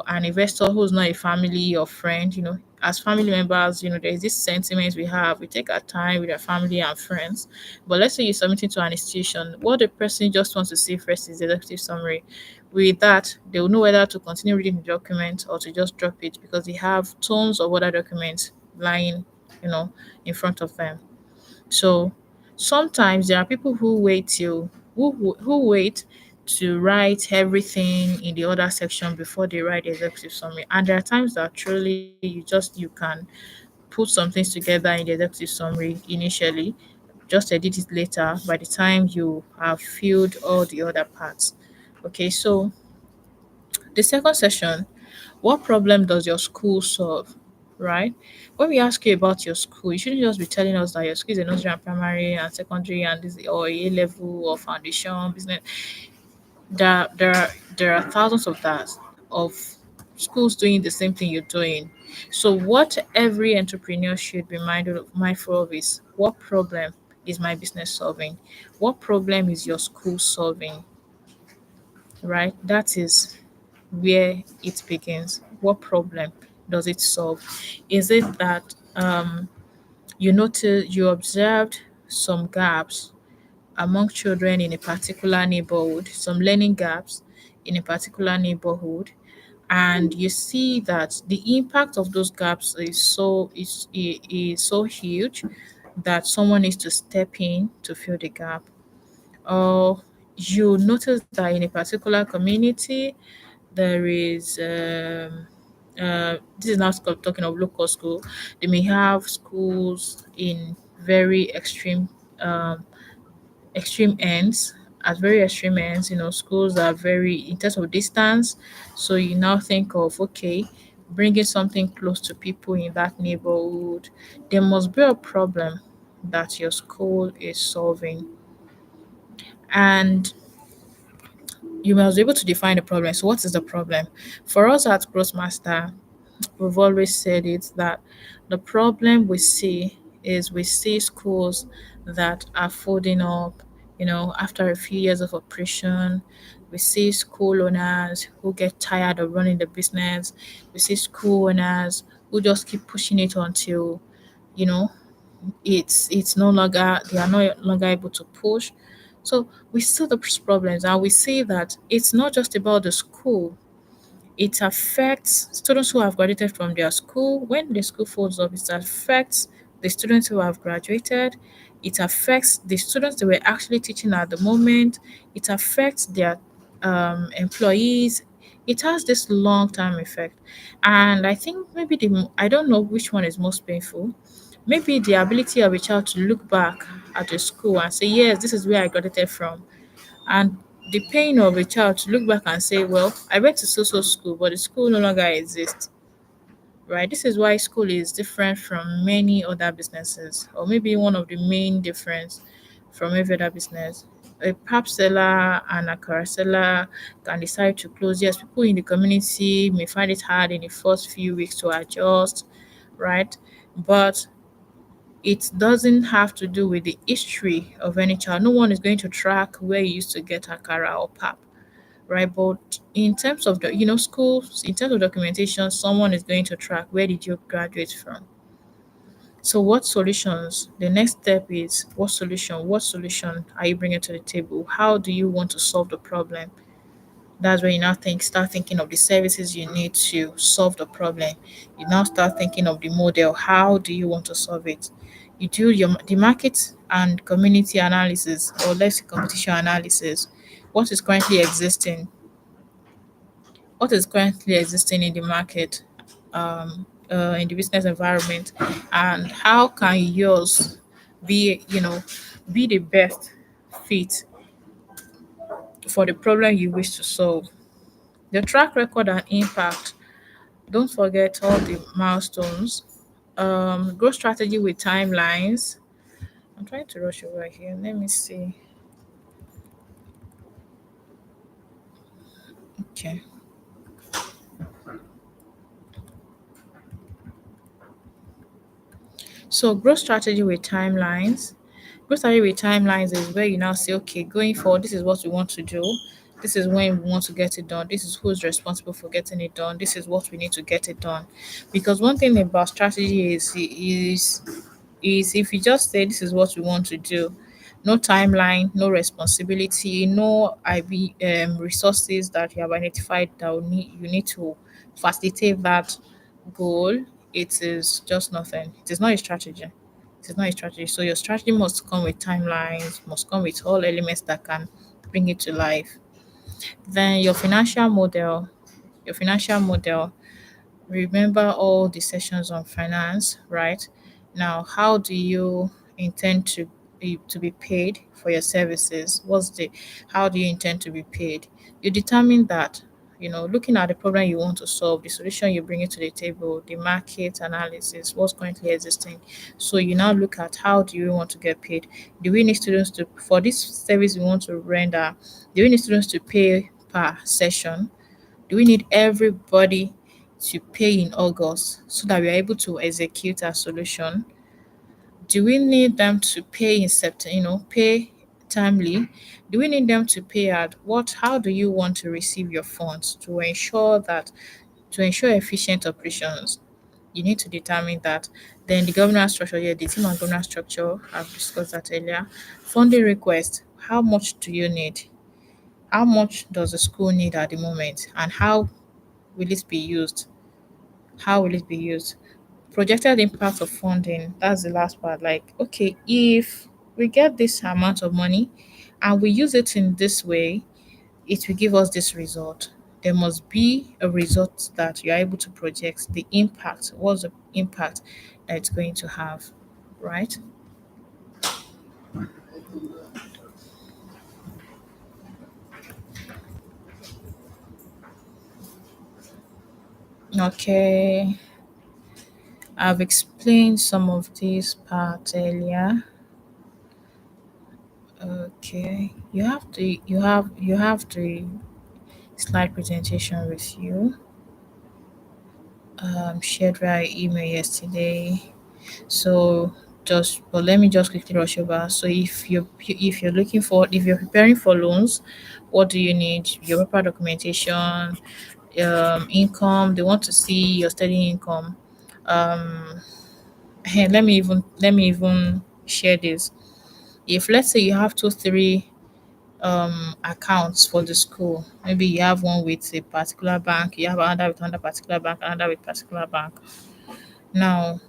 [SPEAKER 1] an investor who's not a family or friend, as family members, there's this sentiment we have. We take our time with our family and friends. But let's say you're submitting to an institution, what the person just wants to see first is the executive summary. With that, they will know whether to continue reading the document or to just drop it because they have tons of other documents lying, you know, in front of them. So sometimes there are people who wait to write everything in the other section before they write the executive summary. And there are times that truly you can put some things together in the executive summary initially, just edit it later by the time you have filled all the other parts. Okay, so the second session, what problem does your school solve? Right? When we ask you about your school, you shouldn't just be telling us that your school is a nursery and primary and secondary and this or A level or foundation business. There are thousands of that of schools doing the same thing you're doing. So what every entrepreneur should be mindful of is what problem is my business solving? What problem is your school solving? Right? That is where it begins. What problem does it solve? Is it that you observed some gaps among children in a particular neighborhood, some learning gaps in a particular neighborhood, and you see that the impact of those gaps is so huge that someone needs to step in to fill the gap. Or you notice that in a particular community there is this is now talking of local school. They may have schools in very extreme ends, at very extreme ends. Schools are very in terms of distance. So you now think of, okay, bringing something close to people in that neighborhood. There must be a problem that your school is solving, and you must be able to define the problem. So what is the problem? For us at Grossmaster, we've always said it that the problem we see is we see schools that are folding up, after a few years of operation. We see school owners who get tired of running the business. We see school owners who just keep pushing it until, you know, it's no longer they are no longer able to push. So we see the problems and we see that it's not just about the school, it affects students who have graduated from their school. When the school folds up, it affects the students who have graduated. It affects the students that we're actually teaching at the moment. It affects their employees. It has this long term effect. And I think I don't know which one is most painful. Maybe the ability of a child to look back at a school and say, yes, this is where I graduated from. And the pain of a child to look back and say, well, I went to so school, but the school no longer exists, right? This is why school is different from many other businesses, or maybe one of the main difference from every other business. A pap seller and a car seller can decide to close. Yes, people in the community may find it hard in the first few weeks to adjust, right? But it doesn't have to do with the history of any child. No one is going to track where you used to get akara or pap, right? But in terms of the schools, in terms of documentation, someone is going to track where did you graduate from. So what solutions? The next step is what solution? What solution are you bringing to the table? How do you want to solve the problem? That's where you now start thinking of the services you need to solve the problem. You now start thinking of the model. How do you want to solve it? You do the market and community analysis, or let's say competition analysis. What is currently existing? What is currently existing in the market, in the business environment, and how can yours be the best fit for the problem you wish to solve? The track record and impact. Don't forget all the milestones. Growth strategy with timelines. I'm trying to rush over here. Let me see. Okay. So growth strategy with timelines. Growth strategy with timelines is where you now say, okay, going forward, this is what we want to do. This is when we want to get it done. This is who's responsible for getting it done. This is what we need to get it done. Because one thing about strategy is if you just say this is what we want to do, no timeline, no responsibility, no IB resources that you have identified that you need to facilitate that goal, it is just nothing. It is not a strategy. It is not a strategy. So your strategy must come with timelines, must come with all elements that can bring it to life. Then your financial model. Remember all the sessions on finance, right? Now, how do you intend to be paid for your services? How do you intend to be paid? You determine that, looking at the problem you want to solve, the solution you bring it to the table, the market analysis, what's currently existing. So you now look at how do you want to get paid? Do we need students to for this service we want to render? Do we need students to pay per session? Do we need everybody to pay in August so that we are able to execute our solution? Do we need them to pay in September, pay timely? Do we need them to pay at what? How do you want to receive your funds to ensure efficient operations? You need to determine that. Then the governance structure, yeah, the team and governance structure, I've discussed that earlier. Funding request, how much do you need? How much does the school need at the moment? And how will it be used? How will it be used? Projected impact of funding. That's the last part. Like, okay, if we get this amount of money and we use it in this way, it will give us this result. There must be a result that you're able to project the impact. What's the impact that it's going to have, right? Okay, I've explained some of these parts earlier. Okay, you have the slide presentation with you, shared via email yesterday. So but let me just quickly rush over. So if you're preparing for loans, what do you need? Your paper documentation, income. They want to see your study income. Um, let me even share this. If let's say you have two, three accounts for the school. Maybe you have one with a particular bank, you have another with another particular bank, another with particular bank. Now,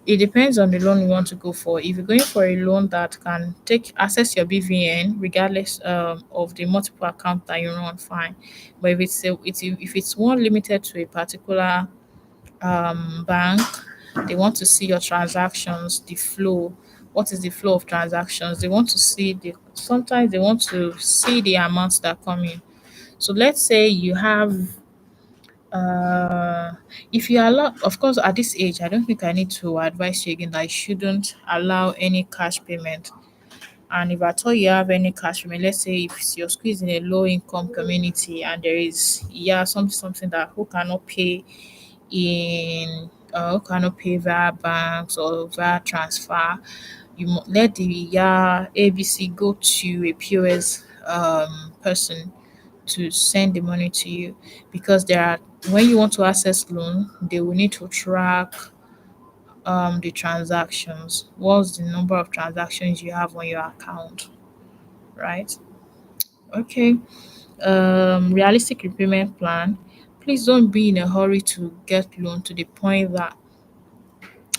[SPEAKER 1] it depends on the loan you want to go for. If you're going for a loan that can take access your BVN regardless of the multiple account that you run, fine. But if it's one limited to a particular bank, they want to see your transactions, the flow, what is the flow of transactions. They want to see the sometimes they want to see the amounts that come in. So let's say you have uh if you allow, of course at this age I don't think I need to advise you again that you shouldn't allow any cash payment. And if at all you have any cash payment, let's say if your school is in a low income community and there is something that who cannot pay in who cannot pay via banks or via transfer, let the ABC go to a POS person to send the money to you, because there are when you want to access loan, they will need to track the transactions. What's the number of transactions you have on your account, right? Okay. Realistic repayment plan. Please don't be in a hurry to get loan to the point that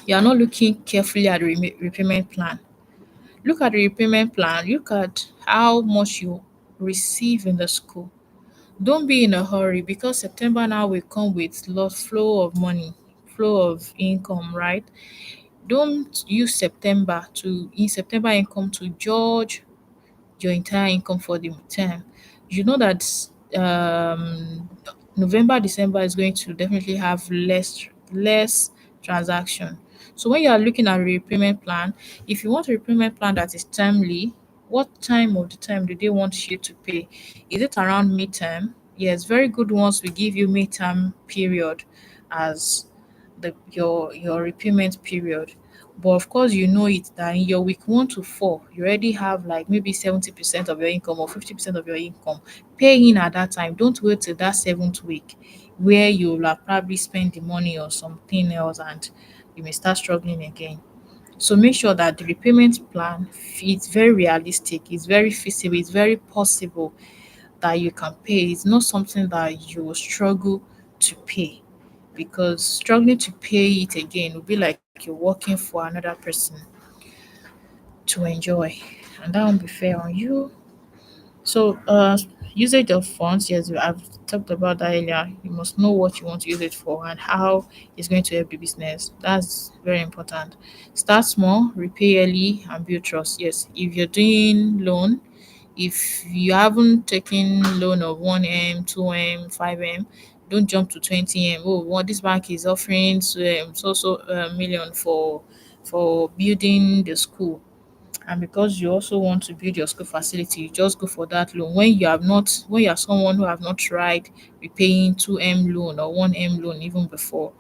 [SPEAKER 1] you are not looking carefully at the repayment plan. Look at the repayment plan. Look at how much you receive in the school. Don't be in a hurry, because September now will come with lot flow of money, flow of income, right? Don't use September income to judge your entire income for the term. You know that um, November, December is going to definitely have less transaction. So when you are looking at a repayment plan, if you want a repayment plan that is timely, what time of the time do they want you to pay? Is it around midterm? Yes, very good ones will give you midterm period as your repayment period. But of course, you know it that in your week 1 to 4, you already have like maybe 70% of your income or 50% of your income paying at that time. Don't wait till that seventh week where you'll have probably spent the money or something else and you may start struggling again. So make sure that the repayment plan is very realistic, it's very feasible, it's very possible that you can pay. It's not something that you will struggle to pay, because struggling to pay it again will be like you're working for another person to enjoy, and that won't be fair on you. So, usage of funds, yes, I've talked about that earlier. You must know what you want to use it for and how it's going to help the business. That's very important. Start small, repay early, and build trust. Yes, if you're doing loan, if you haven't taken loan of 1M, 2M, 5M, don't jump to 20M. Oh, what this bank is offering million for building the school, and because you also want to build your school facility, you just go for that loan when you are someone who have not tried repaying 2M loan or 1M loan even before.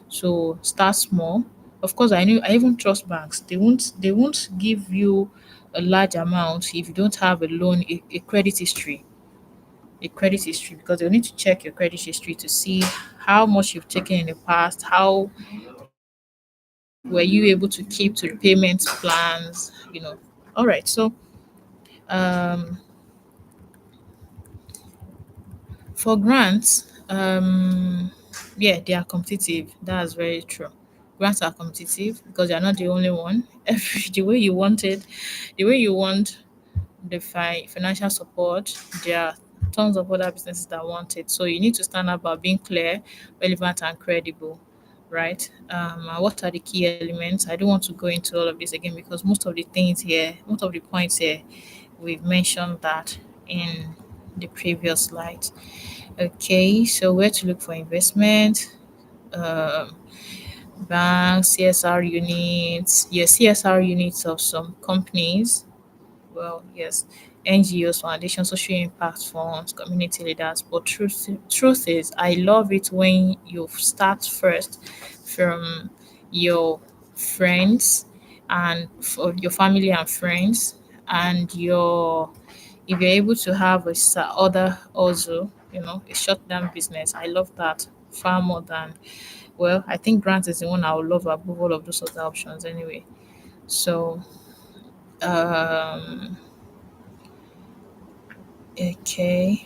[SPEAKER 1] So start small. Of course, I even trust banks. They won't give you a large amount if you don't have a loan, a credit history, because they'll need to check your credit history to see how much you've taken in the past, how were you able to keep to repayment plans. All right, so um, for grants, yeah, they are competitive. That's very true. Grants are competitive because you're not the only one. The way you want it, the way you want the financial support, there are tons of other businesses that want it. So you need to stand up by being clear, relevant, and credible, right? And what are the key elements? I don't want to go into all of this again because most of the points here, we've mentioned that in the previous slides. Okay, so where to look for investment? Um, Banks, CSR units, yes, CSR units of some companies, well, yes, NGOs, foundations, social impact funds, community leaders. But truth is, I love it when you start first from your friends and for your family and friends, and if you're able to have other also, a short-term business. I love that far more than, well, I think grant is the one I would love above all of those other options anyway. So, um, okay.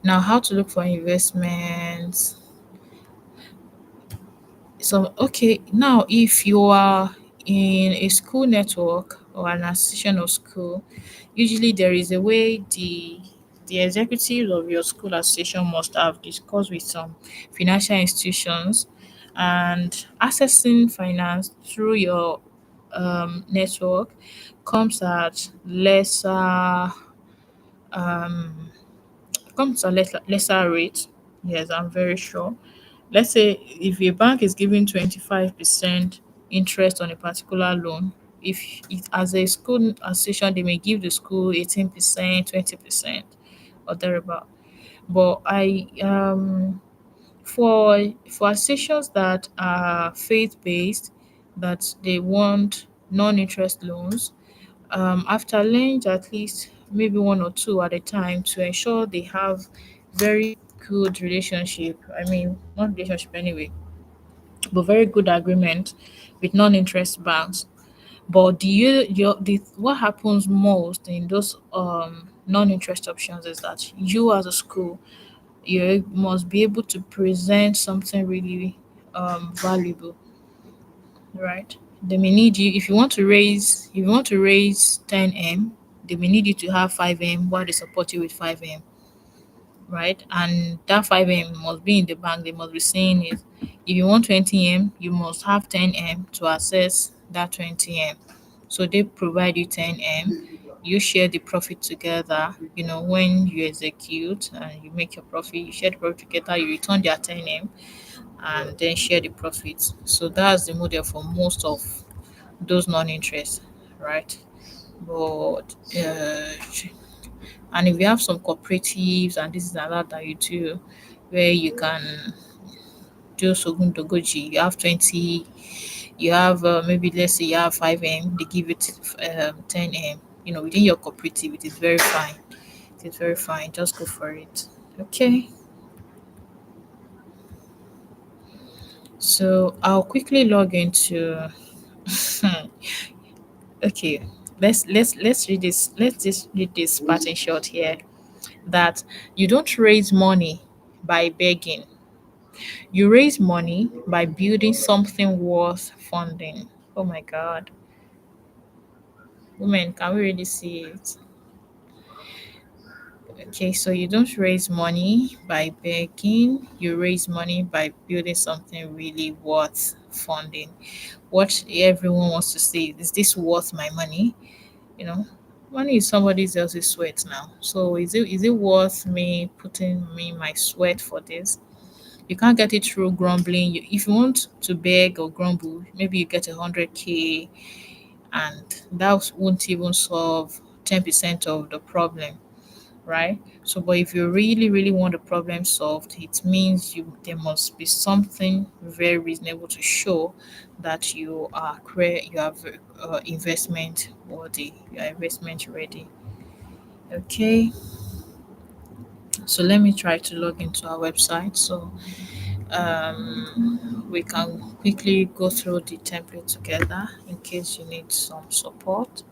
[SPEAKER 1] Now, how to look for investments. So, okay, now if you are in a school network or an association of school, usually there is a way the executives of your school association must have discussed with some financial institutions, and accessing finance through your network comes at um lesser rate. Yes, I'm very sure. Let's say if a bank is giving 25% interest on a particular loan, if it as a school association they may give the school 18%, 20% or thereabout. But I for associations that are faith based, that they want non-interest loans, after lunch at least maybe one or two at a time to ensure they have very good relationship. I mean, not relationship anyway, but very good agreement with non-interest banks. But what happens most in those non-interest options is that you as a school you must be able to present something really valuable, right? They may need you if you want to raise 10M, they may need you to have 5M while they support you with 5M, right? And that 5M must be in the bank. They must be saying it. If you want 20M, you must have 10M to access that 20M. So they provide you 10M. You share the profit together. You know, when you execute and you make your profit, you share the profit together, you return their 10M and then share the profits. So that's the model for most of those non-interest, right? But and if you have some cooperatives and this is allowed that you do, where you can do Sogun Dogoji, you have 20, you have maybe let's say you have 5M, they give it 10M. You know, within your cooperative, it is very fine. It is very fine. Just go for it. Okay. So I'll quickly log into. Okay, let's read this. Let's just read this part in short here. That you don't raise money by begging. You raise money by building something worth funding. Oh my God. Women, can we really see it? Okay, so you don't raise money by begging, you raise money by building something really worth funding. What everyone wants to say is this worth my money? You know, money is somebody else's sweat now. So is it worth me putting me my sweat for this? You can't get it through grumbling. If you want to beg or grumble, maybe you get 100K, and that won't even solve 10% of the problem, right? So, but if you really, really want the problem solved, it means there must be something very reasonable to show that you are investment worthy, you are investment ready. Okay, so let me try to log into our website so we can quickly go through the template together in case you need some support.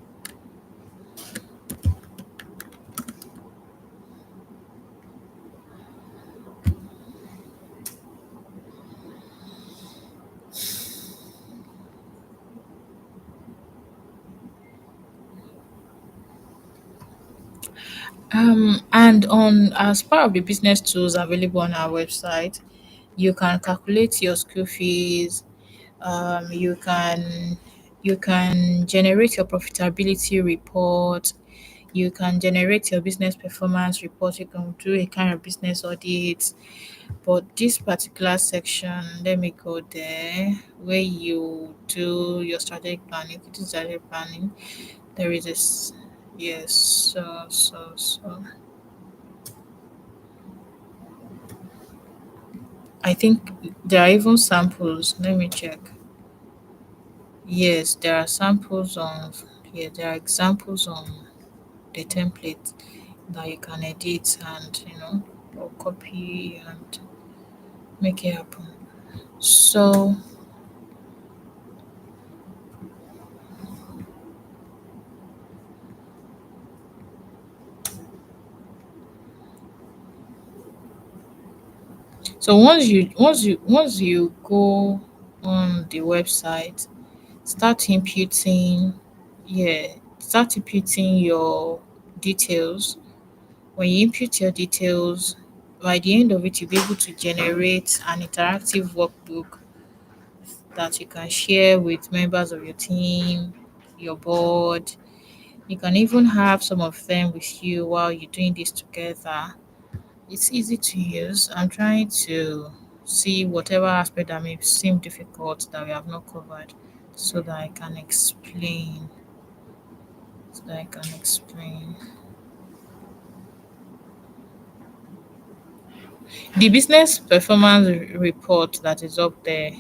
[SPEAKER 1] And on as part of the business tools available on our website, you can calculate your school fees. You can generate your profitability report. You can generate your business performance report. You can do a kind of business audit. But this particular section, let me go there, where you do your strategic planning. You do strategic planning. There is this, yes. So. I think there are even samples. Let me check. Yes, there are samples of, yeah, there are examples on the template that you can edit and, or copy and make it happen. So once you go on the website, start imputing, yeah, start imputing your details. When you input your details, by the end of it, you'll be able to generate an interactive workbook that you can share with members of your team, your board. You can even have some of them with you while you're doing this together. It's easy to use. I'm trying to see whatever aspect that may seem difficult that we have not covered so that I can explain. So that I can explain. The business performance report that is up there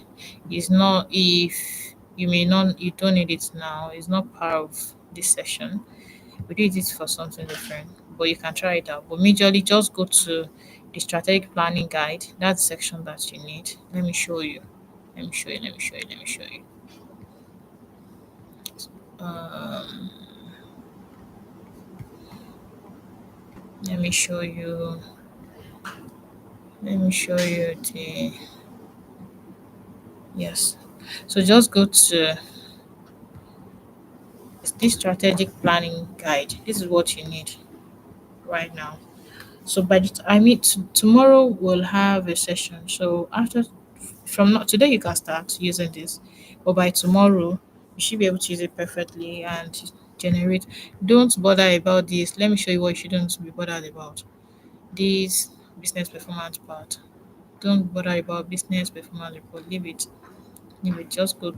[SPEAKER 1] is not, if you don't need it now, it's not part of this session. We did it for something different, but you can try it out. But majorly just go to the strategic planning guide. That's the section that you need. Let me show you. Let me show you. Um, let me show you. Let me show you the, yes. So just go to this strategic planning guide. This is what you need right now. So by the I mean tomorrow we'll have a session. So after, from not today you can start using this, but by tomorrow you should be able to use it perfectly and generate. Don't bother about this. Let me show you what you shouldn't be bothered about. This business performance part. Don't bother about business performance report. Leave it. Leave it. Just go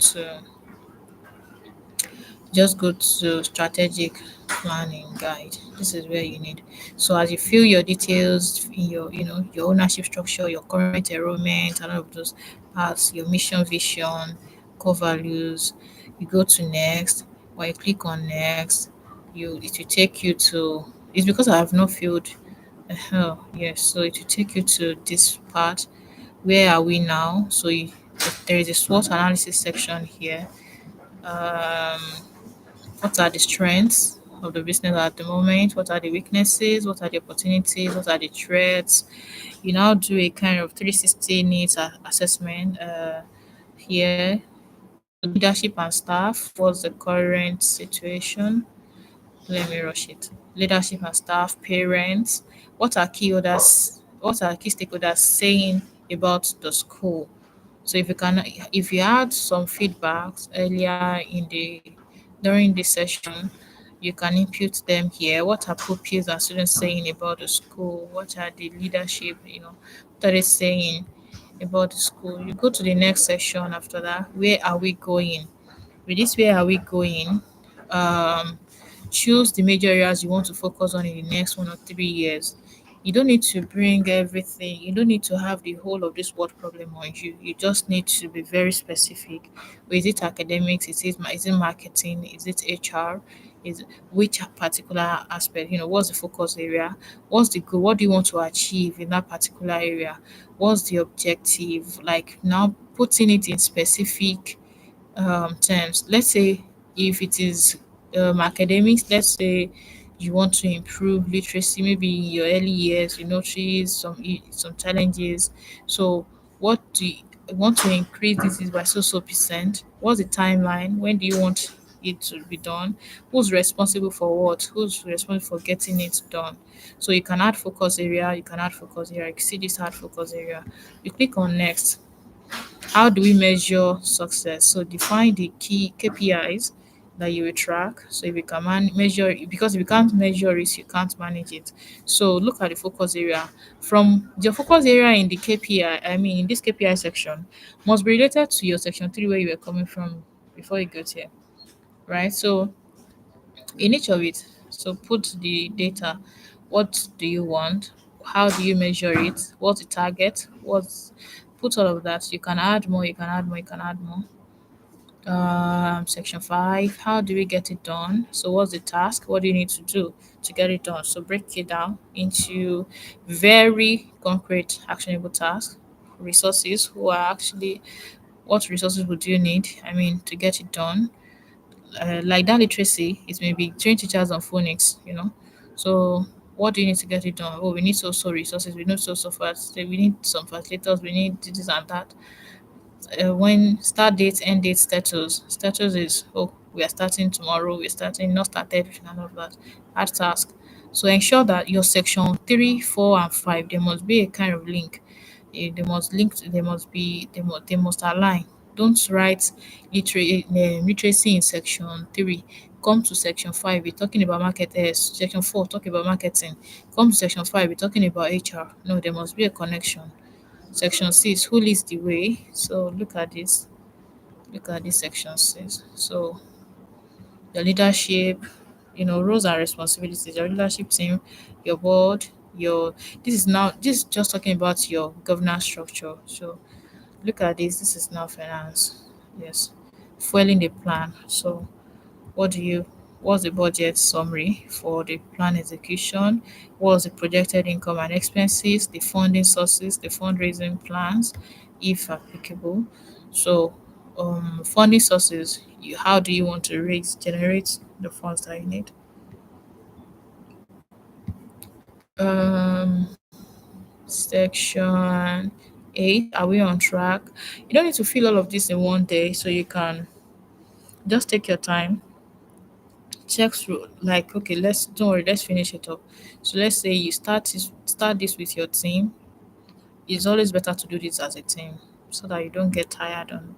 [SPEAKER 1] to strategic planning guide. This is where you need. So as you fill your details in your, your ownership structure, your current enrollment, and all of those parts, your mission, vision, core values, you go to next. When you click on next, it will take you to, it's because I have not filled. Yes, so it will take you to this part. Where are we now? So there is a SWOT analysis section here. Um, what are the strengths of the business at the moment? What are the weaknesses? What are the opportunities? What are the threats? You now do a kind of 360 needs assessment here. So leadership and staff, what's the current situation? Let me rush it. Leadership and staff, parents, what are key stakeholders saying about the school? So if you had some feedbacks earlier in the during this session, you can input them here. What are pupils and students saying about the school? What are the leadership, what are they saying about the school? You go to the next section after that. Where are we going? With this, where are we going? Um, choose the major areas you want to focus on in the next 1 or 3 years. You don't need to bring everything. You don't need to have the whole of this world problem on you. You just need to be very specific. Is it academics? Is it marketing? Is it HR? Is which particular aspect? What's the focus area? What's the goal? What do you want to achieve in that particular area? What's the objective? Like now putting it in specific terms. Let's say if it is academics, let's say you want to improve literacy, maybe in your early years, you notice some challenges. So, what do you want to increase this is by so percent? What's the timeline? When do you want it to be done? Who's responsible for what? Who's responsible for getting it done? So you can add focus area. You can add focus area. You can see this add focus area. You click on next. How do we measure success? So define the key KPIs that you will track. So if you can measure it, because if you can't measure it, you can't manage it. So look at the focus area. From your focus area in the KPI, I mean in this KPI section, must be related to your section 3 where you were coming from before you got here. Right? So in each of it, so put the data. What do you want? How do you measure it? What's the target? What's Put all of that. You can add more, you can add more, you can add more. Section 5, how do we get it done? So what's the task? What do you need to do to get it done? So break it down into very concrete actionable tasks. Resources, what resources would you need, to get it done? Like that literacy, it may be train teachers on phonics. So what do you need to get it done? Oh, we need so resources, we need so fast, we need some facilitators, we need this and that. When start date, end date, status is, oh, we are starting tomorrow, we're starting, not started, none of that. Add task. So ensure that your section 3, 4, and 5, there must be a kind of link. They must link, they must align. Don't write literacy in section 3. Come to section 5, we're talking about section 4, talk about marketing. Come to section 5, we're talking about HR. No, there must be a connection. Section 6, who leads the way? So look at this. Look at this section 6. So your leadership, roles and responsibilities, your leadership team, your board, your this is just talking about your governance structure. So look at this. This is now finance. Yes. Fueling the plan. So what do you what's the budget summary for the plan execution? What's the projected income and expenses, the funding sources, the fundraising plans, if applicable? So funding sources, how do you want to generate the funds that you need? Um Section 8, are we on track? You don't need to fill all of this in one day, so you can just take your time, check through, like, okay, let's don't worry, let's finish it up. So let's say you start this with your team. It's always better to do this as a team so that you don't get tired on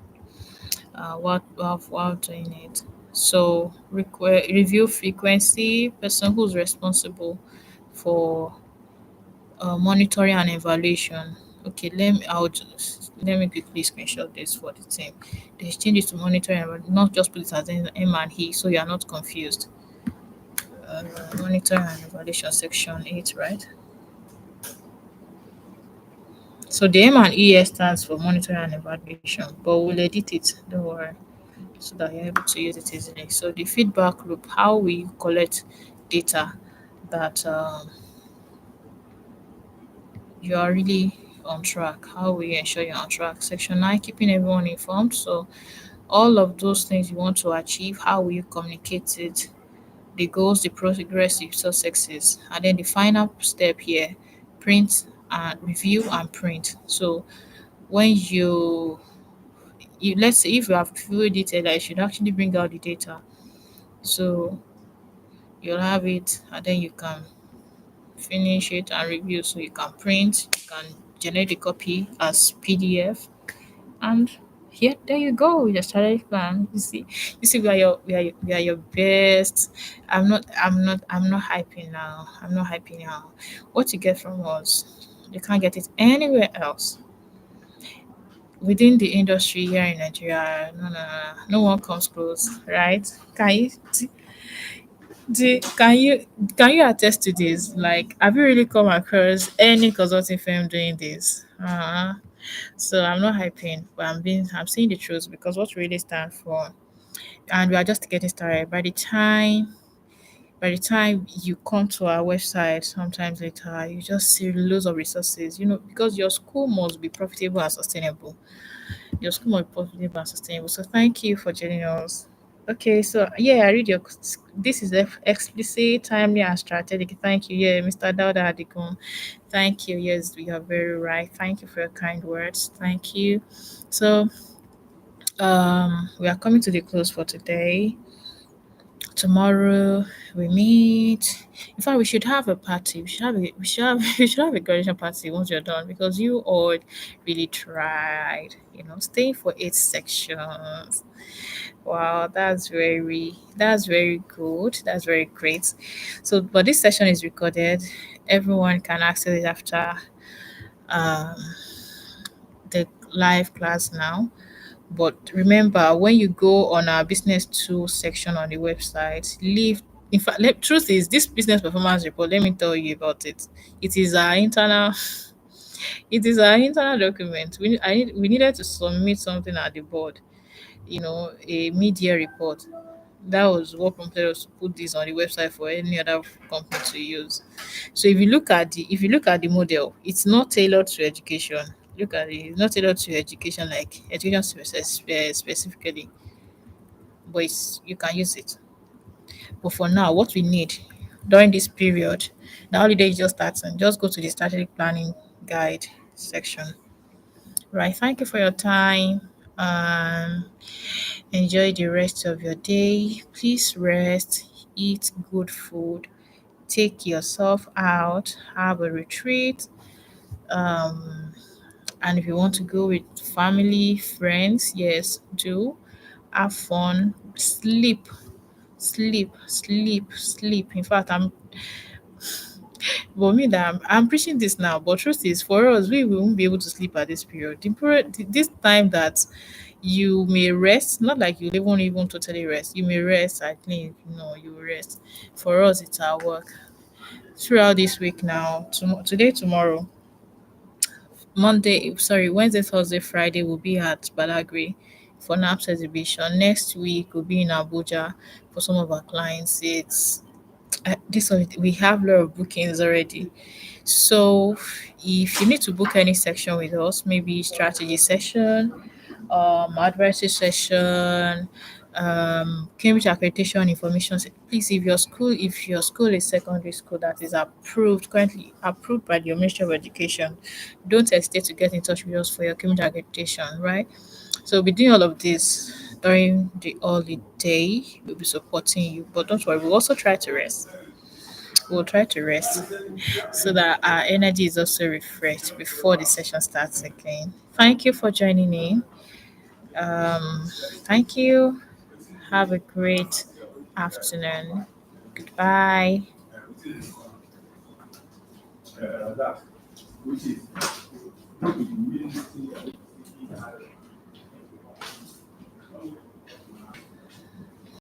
[SPEAKER 1] while doing it. So review frequency, person who's responsible for monitoring and evaluation. Okay, let me quickly screenshot this for the team. There's changes to monitoring, not just put it as M and he, so you are not confused. Monitoring and evaluation section 8, right? So the M and ES stands for monitoring and evaluation, but we'll edit it, don't worry, so that you're able to use it easily. So the feedback loop, how we collect data that you are really on track, how we ensure you're on track. Section 9, keeping everyone informed. So all of those things you want to achieve, how will you communicate it? The goals, the progress, the successes, and then the final step here, print and review and print. So when you let's say if you have few data, that you should actually bring out the data. So you'll have it, and then you can finish it and review. So you can print, you can generate a copy as PDF, and here, there you go, with your strategic plan. You see, we are your best. I'm not hyping now. I'm not hyping now. What you get from us, you can't get it anywhere else within the industry here in Nigeria. No, no, no, no one comes close, right? Can you attest to this? Like, have you really come across any consulting firm doing this? So I'm not hyping, but I'm saying the truth, because what we really stand for, and we are just getting started. By the time you come to our website, sometimes later, you just see loads of resources. Because your school must be profitable and sustainable. Your school must be profitable and sustainable. So thank you for joining us. Okay, so yeah, I read your. This is explicit, timely, and strategic. Thank you, yeah, Mr. Dauda Adikun. Thank you. Yes, you are very right. Thank you for your kind words. Thank you. So, we are coming to the close for today. Tomorrow we meet. In fact, we should have a party. We should have a graduation party once you're done, because you all really tried. Staying for 8 sections. Wow, that's very good. That's very great. So, but this session is recorded. Everyone can access it after um, the live class now. But remember, when you go on our business tools section on the website, leave. In fact, truth is, this business performance report. Let me tell you about it. It is our internal. It is our internal document. We needed to submit something at the board. A media report. That was what prompted us to put this on the website for any other company to use. So if you look at the model, it's not tailored to education. Look at it, it's not tailored to education, like education specifically, but you can use it. But for now, what we need during this period, the holiday is just starting. Just go to the strategic planning guide section. Right. Thank you for your time. Enjoy the rest of your day. Please rest, eat good food, take yourself out, have a retreat, um, And if you want to go with family, friends, yes, do. Have fun, sleep, sleep, sleep, sleep. In fact, but me that I'm preaching this now, but truth is, for us, we won't be able to sleep at this period. This time that you may rest, not like you won't even totally rest. You may rest, I think, you will rest. For us, it's our work. Throughout this week now, today, tomorrow, Wednesday, Thursday, Friday, we'll be at Badagry for NAPS exhibition. Next week, we'll be in Abuja for some of our clients. We have a lot of bookings already. So if you need to book any section with us, maybe strategy session, advisory session, Cambridge accreditation information. Please, if your school is secondary school that is currently approved by the Ministry of Education, don't hesitate to get in touch with us for your Cambridge accreditation, right? So we'll be doing all of this during the holiday. We'll be supporting you, but don't worry, we'll also try to rest. We'll try to rest so that our energy is also refreshed before the session starts again. Thank you for joining in. Thank you. Have a great afternoon. Goodbye.